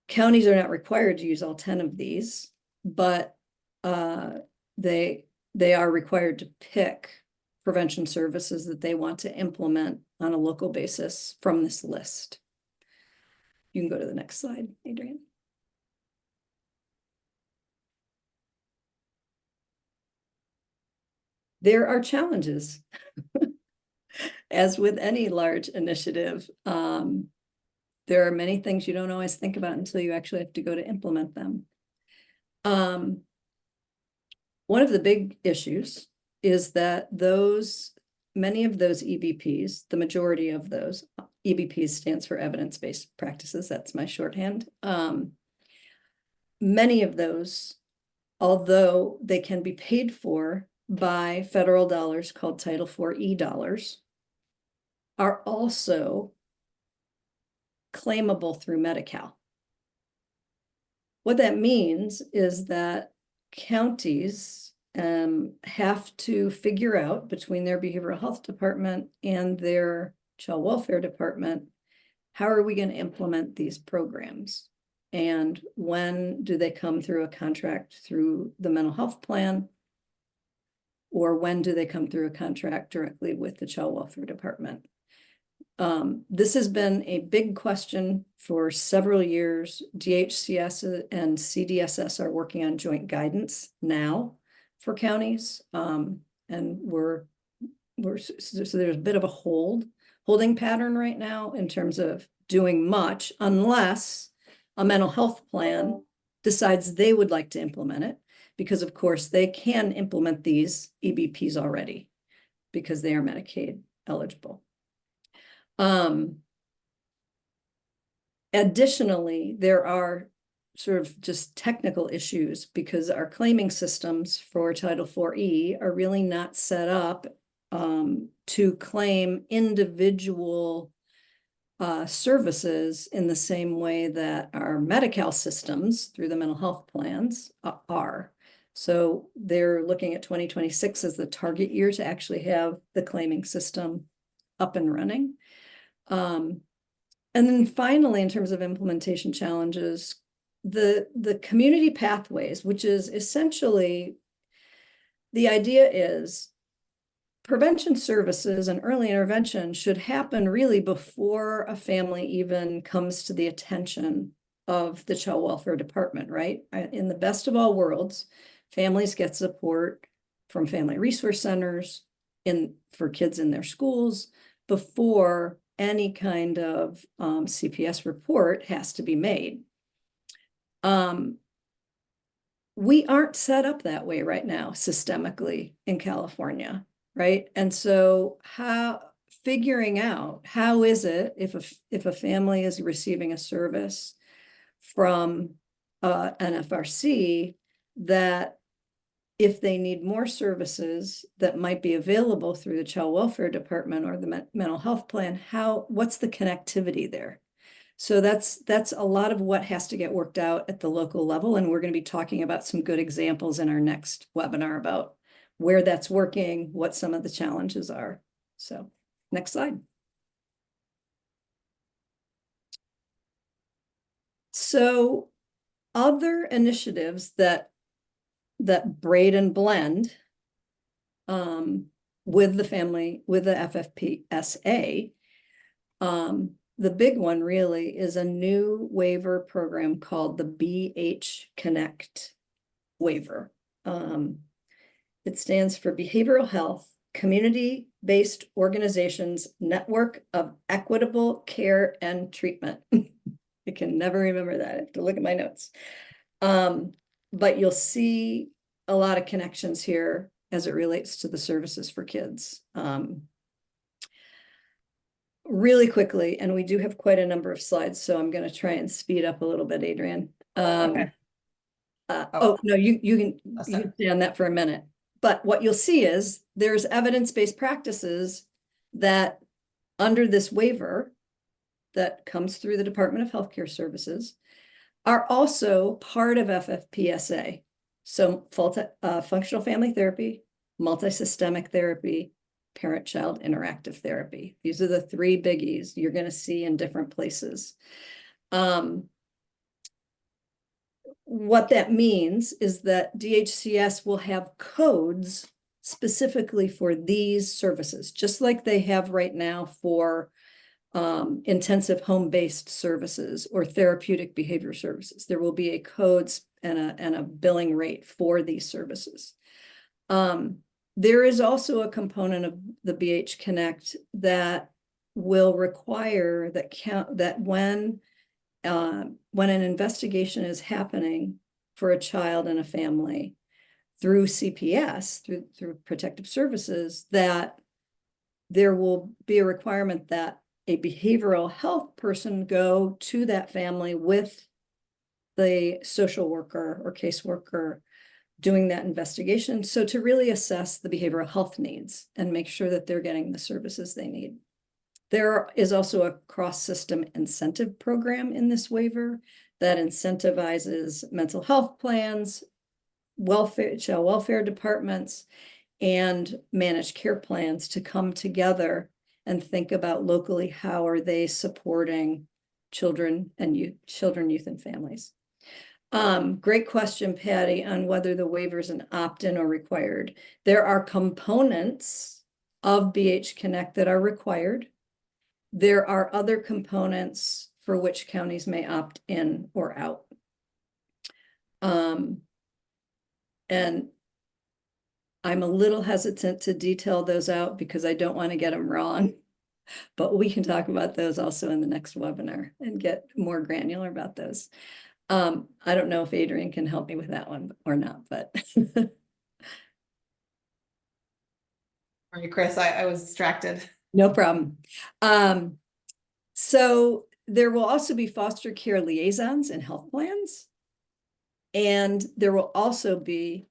Counties are not required to use all 10 of these, but they are required to pick prevention services that they want to implement on a local basis from this list. You can go to the next slide, Adrian. There are challenges, as with any large initiative. There are many things you don't always think about until you actually have to go to implement them. One of the big issues is that many of those EBPs, the majority of those, EBPs stands for evidence-based practices, that's my shorthand. Many of those, although they can be paid for by federal dollars called Title IV dollars, are also claimable through Medi-Cal. What that means is that counties have to figure out between their behavioral health department and their child welfare department, how are we going to implement these programs? And when do they come through a contract through the mental health plan? or when do they come through a contract directly with the Child Welfare Department? This has been a big question for several years. DHCS and CDSS are working on joint guidance now for counties. And so there's a bit of a holding pattern right now in terms of doing much, unless a mental health plan decides they would like to implement it, because of course they can implement these EBPs already because they are Medicaid eligible. Additionally, there are sort of just technical issues because our claiming systems for Title IV-E are really not set up to claim individual services in the same way that our Medi-Cal systems through the mental health plans are. So they're looking at 2026 as the target year to actually have the claiming system up and running. And then finally, in terms of implementation challenges, the community pathways, which is essentially, the idea is prevention services and early intervention should happen really before a family even comes to the attention of the Child Welfare Department, right? In the best of all worlds, families get support from family resource centers for kids in their schools before any kind of CPS report has to be made. We aren't set up that way right now systemically in California, right? And so figuring out how is it if a family is receiving a service from an FRC, that if they need more services that might be available through the Child Welfare Department or the mental health plan, what's the connectivity there? So that's a lot of what has to get worked out at the local level. And we're going to be talking about some good examples in our next webinar about where that's working, what some of the challenges are. So next slide. So other initiatives that braid and blend with the FFPSA, the big one really is a new waiver program called the BH Connect waiver. It stands for Behavioral Health Community-Based Organizations Network of Equitable Care and Treatment. I can never remember that. I have to look at my notes. But you'll see a lot of connections here as it relates to the services for kids. Really quickly, and we do have quite a number of slides, so I'm going to try and speed up a little bit, Adrienne. Okay. Oh, no, you can stay on that for a minute. But what you'll see is there's evidence-based practices that under this waiver that comes through the Department of Healthcare Services are also part of FFPSA. So functional family therapy, multisystemic therapy, parent-child interactive therapy. These are the three biggies you're going to see in different places. What that means is that DHCS will have codes specifically for these services, just like they have right now for intensive home-based services or therapeutic behavior services. There will be a codes and a billing rate for these services. There is also a component of the BH Connect that will require that when an investigation is happening for a child and a family through CPS, through protective services, that there will be a requirement that a behavioral health person go to that family with the social worker or caseworker doing that investigation. So to really assess the behavioral health needs and make sure that they're getting the services they need. There is also a cross-system incentive program in this waiver that incentivizes mental health plans, child welfare departments, and managed care plans to come together and think about locally how are they supporting children, youth, and families. Great question, Patty, on whether the waiver is an opt-in or required. There are components of BH Connect that are required. There are other components for which counties may opt in or out. And I'm a little hesitant to detail those out because I don't want to get them wrong. But we can talk about those also in the next webinar and get more granular about those. I don't know if Adrian can help me with that one or not, but. Sorry, Chris, I was distracted. No problem. So there will also be foster care liaisons and health plans. And there will also be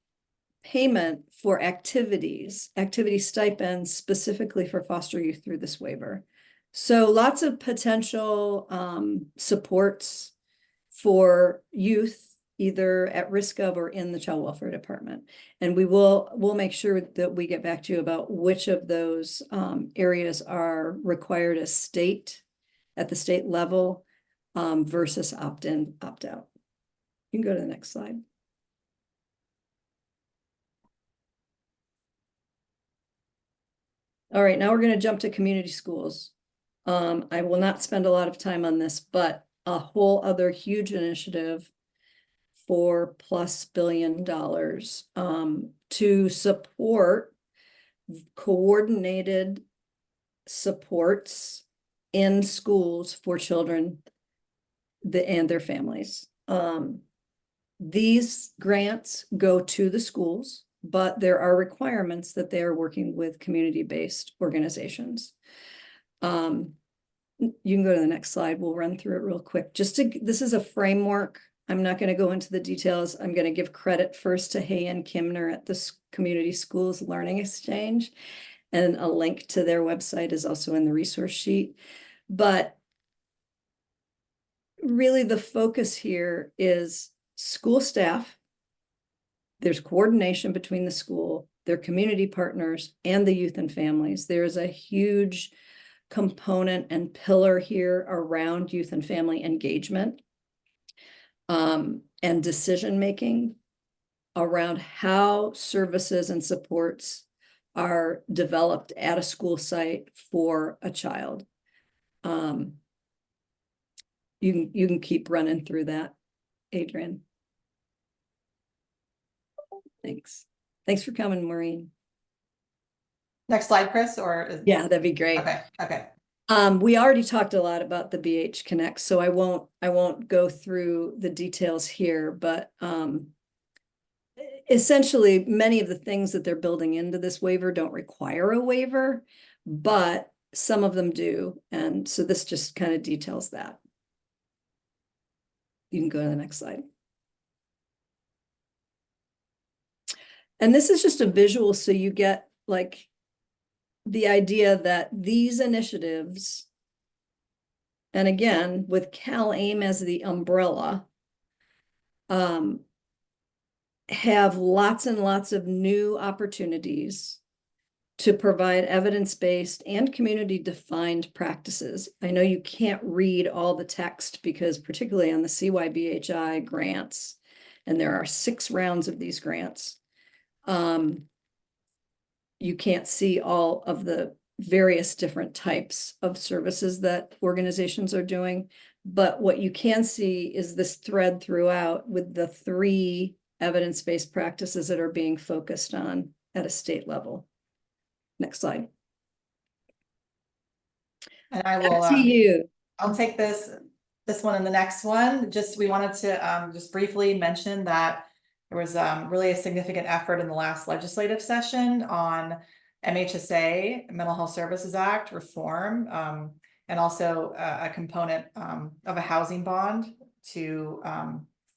payment for activity stipends specifically for foster youth through this waiver. So lots of potential supports for youth either at risk of or in the child welfare department. And we'll make sure that we get back to you about which of those areas are required at the state level versus opt-in, opt-out. You can go to the next slide. All right, now we're going to jump to community schools. I will not spend a lot of time on this, but a whole other huge initiative, $4+ billion to support coordinated supports in schools for children and their families. These grants go to the schools, but there are requirements that they are working with community-based organizations. You can go to the next slide. We'll run through it real quick. This is a framework. I'm not going to go into the details. I'm going to give credit first to Hay and Kimner at the Community Schools Learning Exchange, and a link to their website is also in the resource sheet. But really the focus here is school staff. There's coordination between the school, their community partners, and the youth and families. There's a huge component and pillar here around youth and family engagement and decision-making around how services and supports are developed at a school site for a child. You can keep running through that, Adrian. Thanks. Thanks for coming, Maureen. Next slide, Chris, Yeah, that'd be great. Okay. We already talked a lot about the BH Connect, so I won't go through the details here, but essentially many of the things that they're building into this waiver don't require a waiver, but some of them do. And so this just kind of details that. You can go to the next slide. And this is just a visual so you get like the idea that these initiatives, and again, with CalAIM as the umbrella, have lots and lots of new opportunities to provide evidence-based and community-defined practices. I know you can't read all the text because particularly on the CYBHI grants, and there are 6 rounds of these grants, you can't see all of the various different types of services that organizations are doing. But what you can see is this thread throughout with the 3 evidence-based practices that are being focused on at a state level. Next slide. And I will See you. I'll take this one and the next one. We wanted to just briefly mention that there was really a significant effort in the last legislative session on MHSA, Mental Health Services Act reform, and also a component of a housing bond to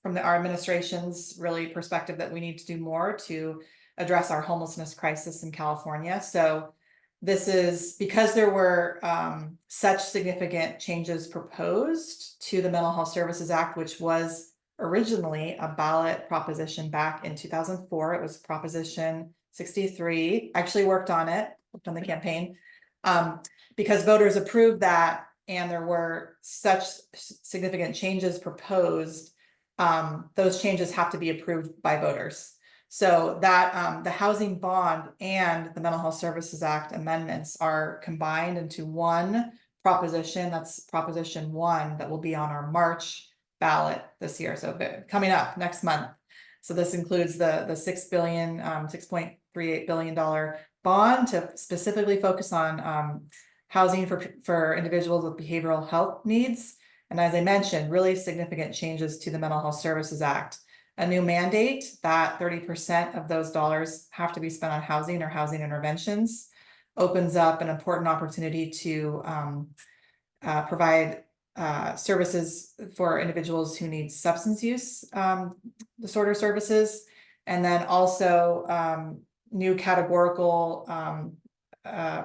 from our administration's really perspective that we need to do more to address our homelessness crisis in California. So this is because there were such significant changes proposed to the Mental Health Services Act, which was originally a ballot proposition back in 2004. It was Proposition 63. I actually worked on the campaign, because voters approved that, and there were such significant changes proposed. those changes have to be approved by voters. So that the housing bond and the Mental Health Services Act amendments are combined into one proposition. That's Proposition 1 that will be on our March ballot this year. So coming up next month. So this includes the $6.38 billion bond to specifically focus on housing for individuals with behavioral health needs. And as I mentioned, really significant changes to the Mental Health Services Act. A new mandate that 30% of those dollars have to be spent on housing or housing interventions, opens up an important opportunity to provide services for individuals who need substance use disorder services, and then also new categorical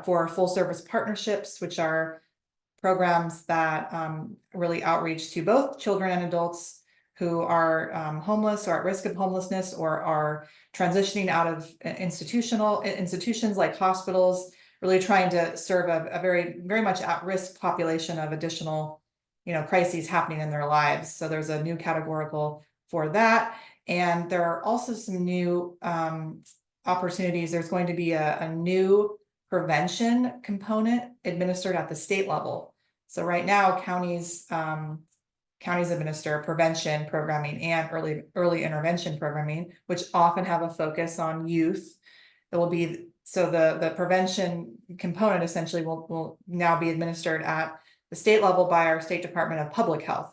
for full service partnerships, which are programs that really outreach to both children and adults who are homeless or at risk of homelessness or are transitioning out of institutions like hospitals, really trying to serve a very much at-risk population of additional, crises happening in their lives. So there's a new categorical for that. And there are also some new opportunities. There's going to be a new prevention component administered at the state level. So right now, counties administer prevention programming and early intervention programming, which often have a focus on youth. It will be so the prevention component essentially will now be administered at the state level by our State Department of Public Health,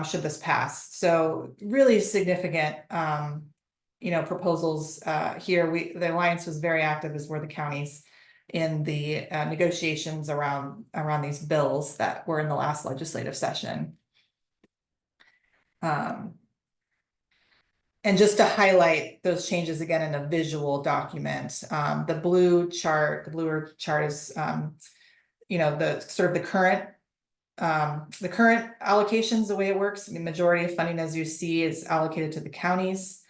should this pass. So really significant proposals here. The Alliance was very active, as were the counties, in the negotiations around these bills that were in the last legislative session. And just to highlight those changes again in a visual document, the blue chart is, the sort of the current allocations, the way it works. The majority of funding, as you see, is allocated to the counties.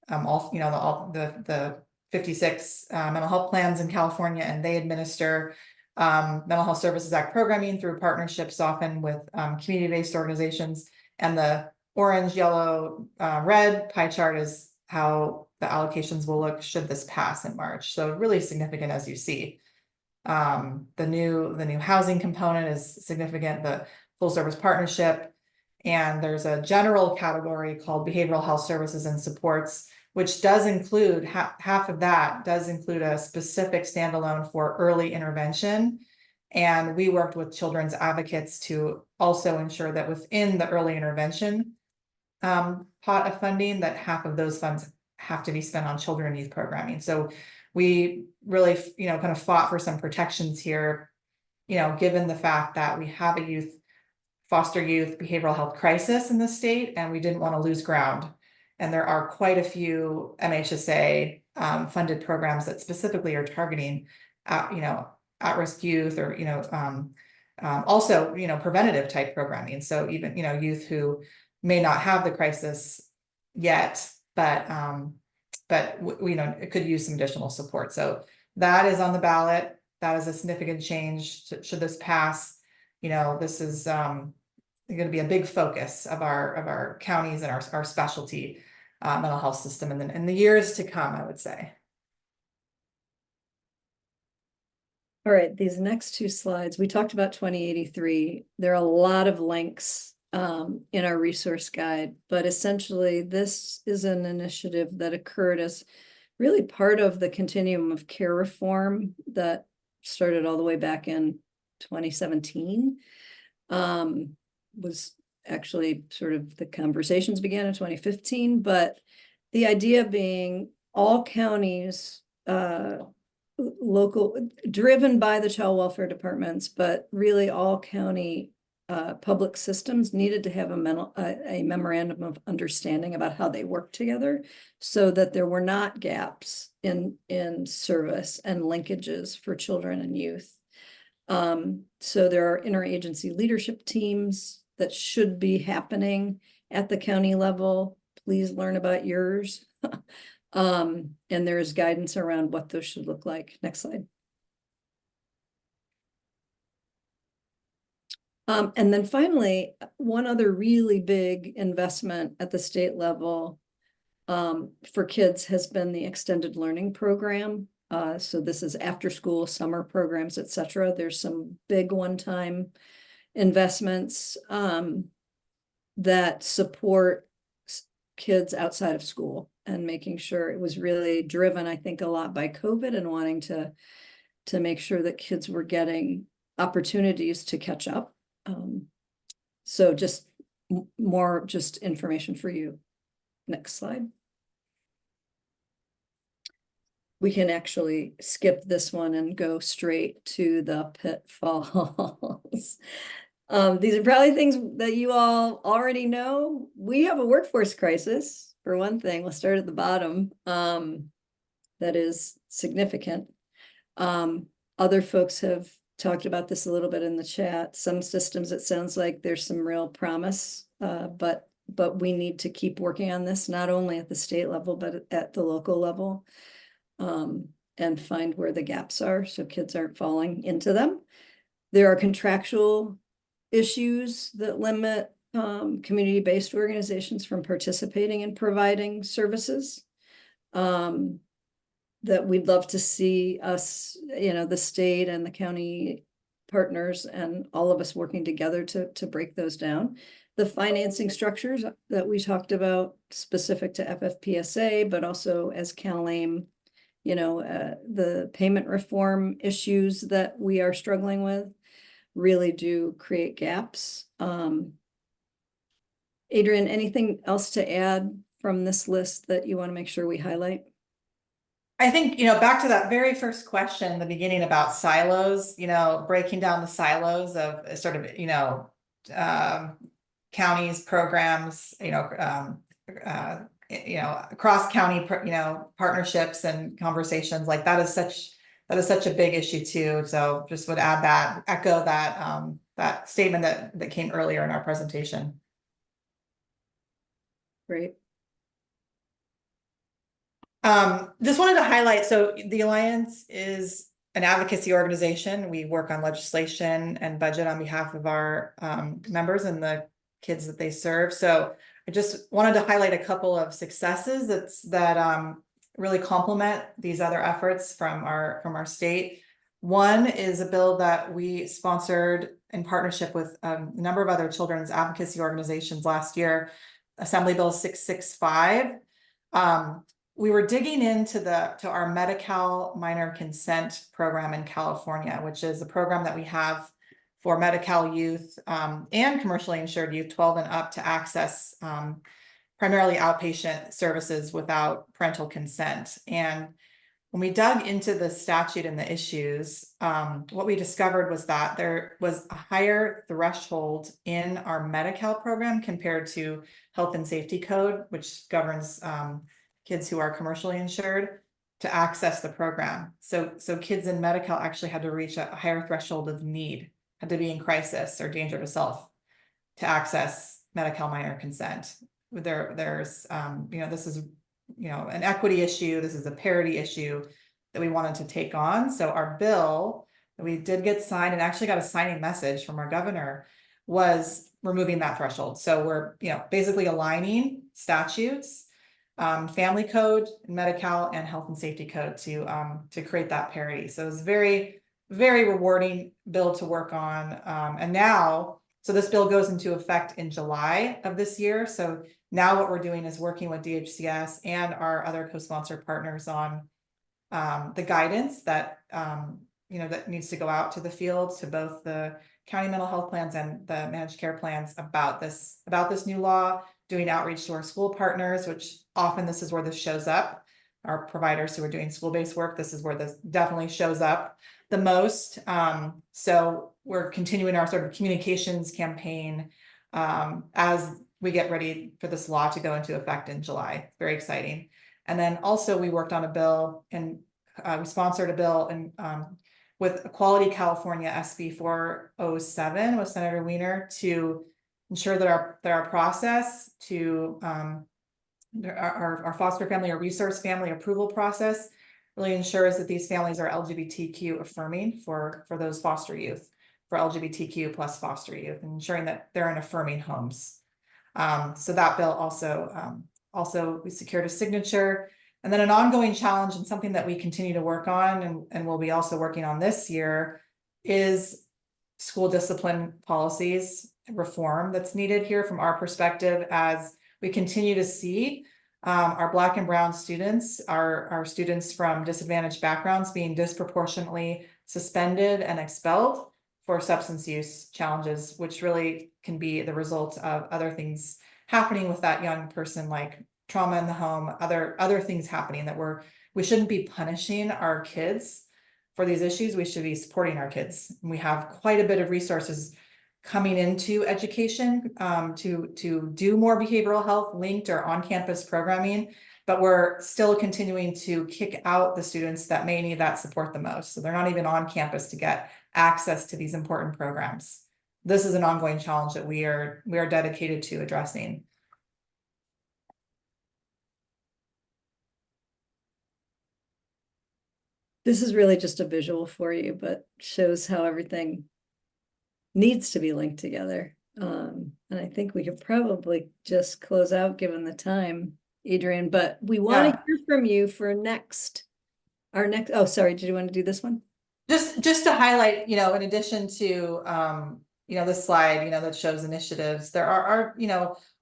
The 56 mental health plans in California, and they administer Mental Health Services Act programming through partnerships, often with community-based organizations. And the orange, yellow, red pie chart is how the allocations will look should this pass in March. So really significant, as you see. The new housing component is significant, the full service partnership, and there's a general category called behavioral health services and supports, which does include half of that does include a specific standalone for early intervention. And we worked with children's advocates to also ensure that within the early intervention pot of funding, that half of those funds have to be spent on children and youth programming. So we really, kind of fought for some protections here, given the fact that we have a foster youth behavioral health crisis in the state, and we didn't want to lose ground. And there are quite a few MHSA funded programs that specifically are targeting, at-risk youth, or also preventative type programming. So even youth who may not have the crisis yet, but it could use some additional support. So that is on the ballot. That is a significant change. Should this pass, this is going to be a big focus of our counties and our specialty mental health system in the years to come, I would say. All right, these next two slides, we talked about 2083. There are a lot of links in our resource guide, but essentially this is an initiative that occurred as really part of the continuum of care reform that started all the way back in 2017. Was actually sort of the conversations began in 2015, but the idea being all counties, local, driven by the child welfare departments, but really all county public systems needed to have a memorandum of understanding about how they work together, so that there were not gaps in service and linkages for children and youth. So there are interagency leadership teams that should be happening at the county level. Please learn about yours. And there's guidance around what those should look like. Next slide. And then finally, one other really big investment at the state level for kids has been the extended learning program. So this is after school, summer programs, etc. There's some big one-time investments that support kids outside of school, and making sure it was really driven, I think, a lot by COVID and wanting to make sure that kids were getting opportunities to catch up. So just more just information for you. Next slide. We can actually skip this one and go straight to the pitfalls. These are probably things that you all already know. We have a workforce crisis, for one thing. We'll start at the bottom. That is significant. Other folks have talked about this a little bit in the chat. Some systems, it sounds like there's some real promise, but we need to keep working on this, not only at the state level, but at the local level, and find where the gaps are so kids aren't falling into them. There are contractual issues that limit community-based organizations from participating in providing services. That we'd love to see us, the state and the county partners and all of us working together to break those down. The financing structures that we talked about specific to FFPSA, but also as CalAIM, the payment reform issues that we are struggling with really do create gaps. Adrian, anything else to add from this list that you want to make sure we highlight? I think, back to that very first question in the beginning about silos, breaking down the silos of sort of, counties, programs, cross county, partnerships and conversations, like that is such a big issue too. So just would echo that statement that came earlier in our presentation. Great. Just wanted to highlight, so the Alliance is an advocacy organization. We work on legislation and budget on behalf of our members and the kids that they serve. So I just wanted to highlight a couple of successes that really complement these other efforts from our state. One is a bill that we sponsored in partnership with a number of other children's advocacy organizations last year, Assembly Bill 665. We were digging into our Medi-Cal minor consent program in California, which is a program that we have for Medi-Cal youth and commercially insured youth 12 and up to access primarily outpatient services without parental consent. And when we dug into the statute and the issues, what we discovered was that there was a higher threshold in our Medi-Cal program compared to Health and Safety Code, which governs kids who are commercially insured, to access the program. So kids in Medi-Cal actually had to reach a higher threshold of need, had to be in crisis or danger to self to access Medi-Cal minor consent. There's this is an equity issue. This is a parity issue that we wanted to take on. So our bill that we did get signed and actually got a signing message from our governor was removing that threshold. So we're basically aligning statutes, family code, Medi-Cal, and health and safety code to create that parity. So it's very, very rewarding bill to work on. And now, so this bill goes into effect in July of this year. So now what we're doing is working with DHCS and our other co-sponsored partners on the guidance that that needs to go out to the field, to both the county mental health plans and the managed care plans about this new law, doing outreach to our school partners, which often this is where this shows up. Our providers who are doing school-based work, this is where this definitely shows up the most. So we're continuing our sort of communications campaign as we get ready for this law to go into effect in July. Very exciting. And then also we worked on a bill and we sponsored a bill and with Equality California SB 407 with Senator Wiener to ensure that our process to our foster family or resource family approval process really ensures that these families are LGBTQ affirming for those foster youth. for LGBTQ plus foster youth, and ensuring that they're in affirming homes. So that bill also we secured a signature. And then an ongoing challenge, and something that we continue to work on, and we'll be also working on this year, is school discipline policies reform that's needed here from our perspective, as we continue to see our Black and Brown students, our students from disadvantaged backgrounds, being disproportionately suspended and expelled for substance use challenges, which really can be the result of other things happening with that young person, like trauma in the home, other things happening, that we shouldn't be punishing our kids for these issues. We should be supporting our kids. And we have quite a bit of resources coming into education to do more behavioral health linked or on-campus programming, but we're still continuing to kick out the students that may need that support the most. So they're not even on campus to get access to these important programs. This is an ongoing challenge that we are dedicated to addressing. This is really just a visual for you, but shows how everything needs to be linked together. And I think we could probably just close out given the time, Adrian, but we want to hear from you for our next, oh, sorry, did you want to do this one? Just to highlight, in addition to, this slide, that shows initiatives, there are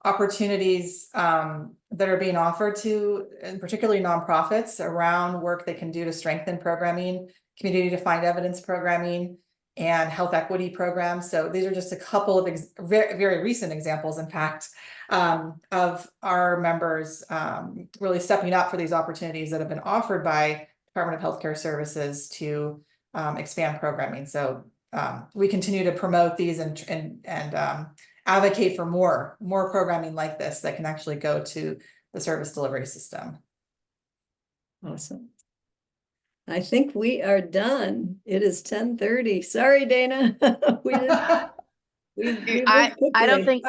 opportunities that are being offered to, and particularly nonprofits, around work they can do to strengthen programming, community defined evidence programming, and health equity programs. So these are just a couple of very, very recent examples, in fact, of our members really stepping up for these opportunities that have been offered by Department of Healthcare Services to expand programming. So we continue to promote these and advocate for more programming like this that can actually go to the service delivery system. Awesome. I think we are done. It is 10:30. Sorry, Dana. I don't think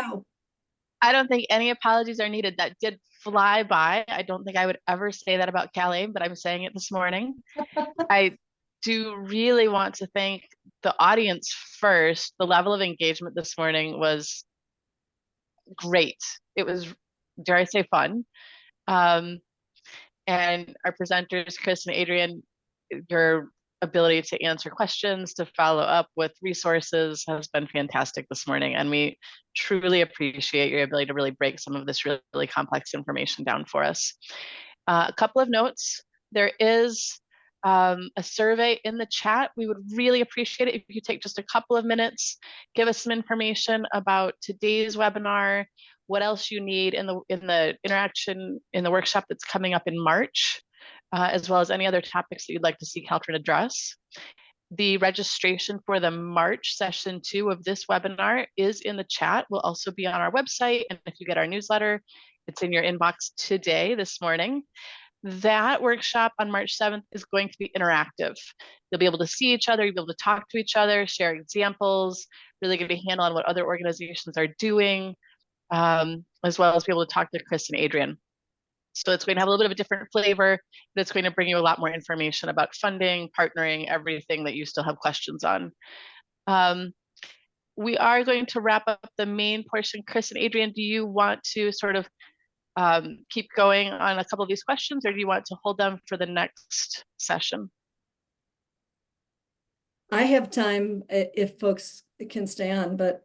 I don't think any apologies are needed. That did fly by. I don't think I would ever say that about CalAIM, but I'm saying it this morning. I do really want to thank the audience first. The level of engagement this morning was great. It was, dare I say, fun. And our presenters, Chris and Adrian, your ability to answer questions, to follow up with resources has been fantastic this morning. And we truly appreciate your ability to really break some of this really complex information down for us. A couple of notes. There is a survey in the chat. We would really appreciate it if you take just a couple of minutes, give us some information about today's webinar, what else you need in the interaction in the workshop that's coming up in March, as well as any other topics that you'd like to see Caltrin address. The registration for the March session 2 of this webinar is in the chat. Will also be on our website. And if you get our newsletter, it's in your inbox today, this morning. That workshop on March 7th is going to be interactive. You'll be able to see each other, you'll be able to talk to each other, share examples, really get a handle on what other organizations are doing, as well as be able to talk to Chris and Adrian. So it's going to have a little bit of a different flavor, but it's going to bring you a lot more information about funding, partnering, everything that you still have questions on. We are going to wrap up the main portion. Chris and Adrian, do you want to sort of keep going on a couple of these questions, or do you want to hold them for the next session? I have time if folks can stay on, but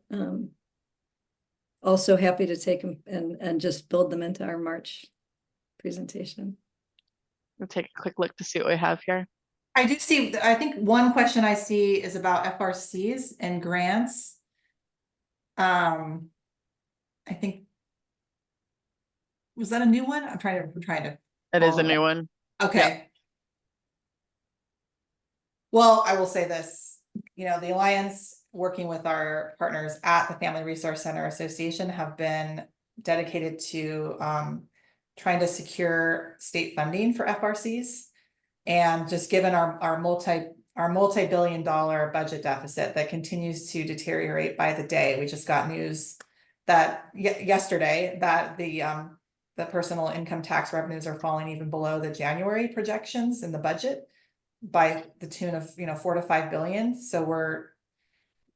also happy to take them and just build them into our March presentation. We'll take a quick look to see what we have here. I do see, I think one question I see is about FRCs and grants. I think, was that a new one? I'm trying to. It is a new one. Okay. Yeah. Well, I will say this, the Alliance, working with our partners at the Family Resource Center Association, have been dedicated to trying to secure state funding for FRCs. And just given our multi-billion-dollar budget deficit that continues to deteriorate by the day, we just got news that yesterday that the personal income tax revenues are falling even below the January projections in the budget by the tune of $4 to $5 billion. So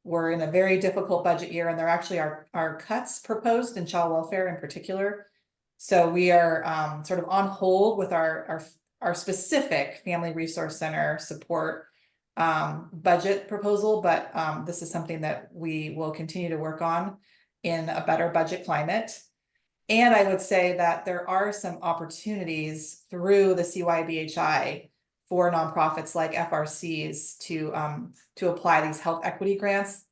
we're in a very difficult budget year, and there actually are cuts proposed in child welfare in particular. So we are sort of on hold with our specific Family Resource Center support budget proposal, but this is something that we will continue to work on in a better budget climate. And I would say that there are some opportunities through the CYBHI for nonprofits like FRCs to apply these health equity grants,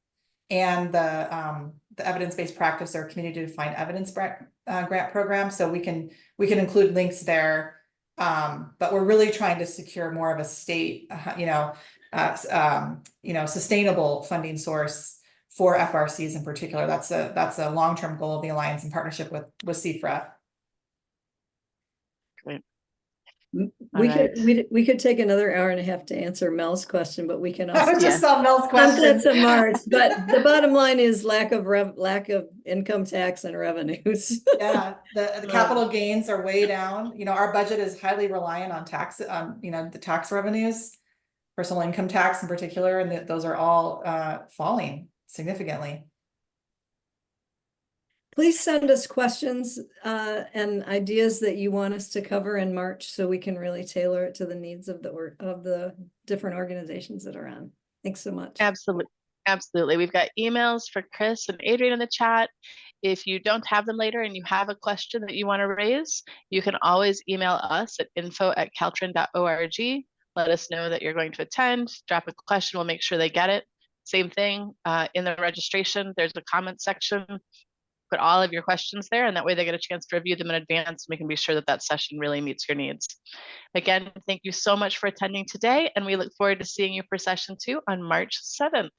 and the evidence-based practice or community defined evidence grant program. So we can include links there, but we're really trying to secure more of a state, sustainable funding source for FRCs in particular. That's a long-term goal of the Alliance in partnership with CFRA. Great. We could take another hour and a half to answer Mel's question, but we can I also just saw Mel's question. to March. But the bottom line is lack of income tax and revenues. Yeah, the capital gains are way down. Our budget is highly reliant on tax, the tax revenues, personal income tax in particular, and those are all falling significantly. Please send us questions and ideas that you want us to cover in March, so we can really tailor it to the needs of the different organizations that are on. Thanks so much. Absolutely. We've got emails for Chris and Adrian in the chat. If you don't have them later and you have a question that you want to raise, you can always email us at info@caltrin.org. Let us know that you're going to attend, drop a question, we'll make sure they get it. Same thing in the registration, there's a comment section. Put all of your questions there, and that way they get a chance to review them in advance, and we can be sure that that session really meets your needs. Again, thank you so much for attending today, and we look forward to seeing you for session 2 on March 7th.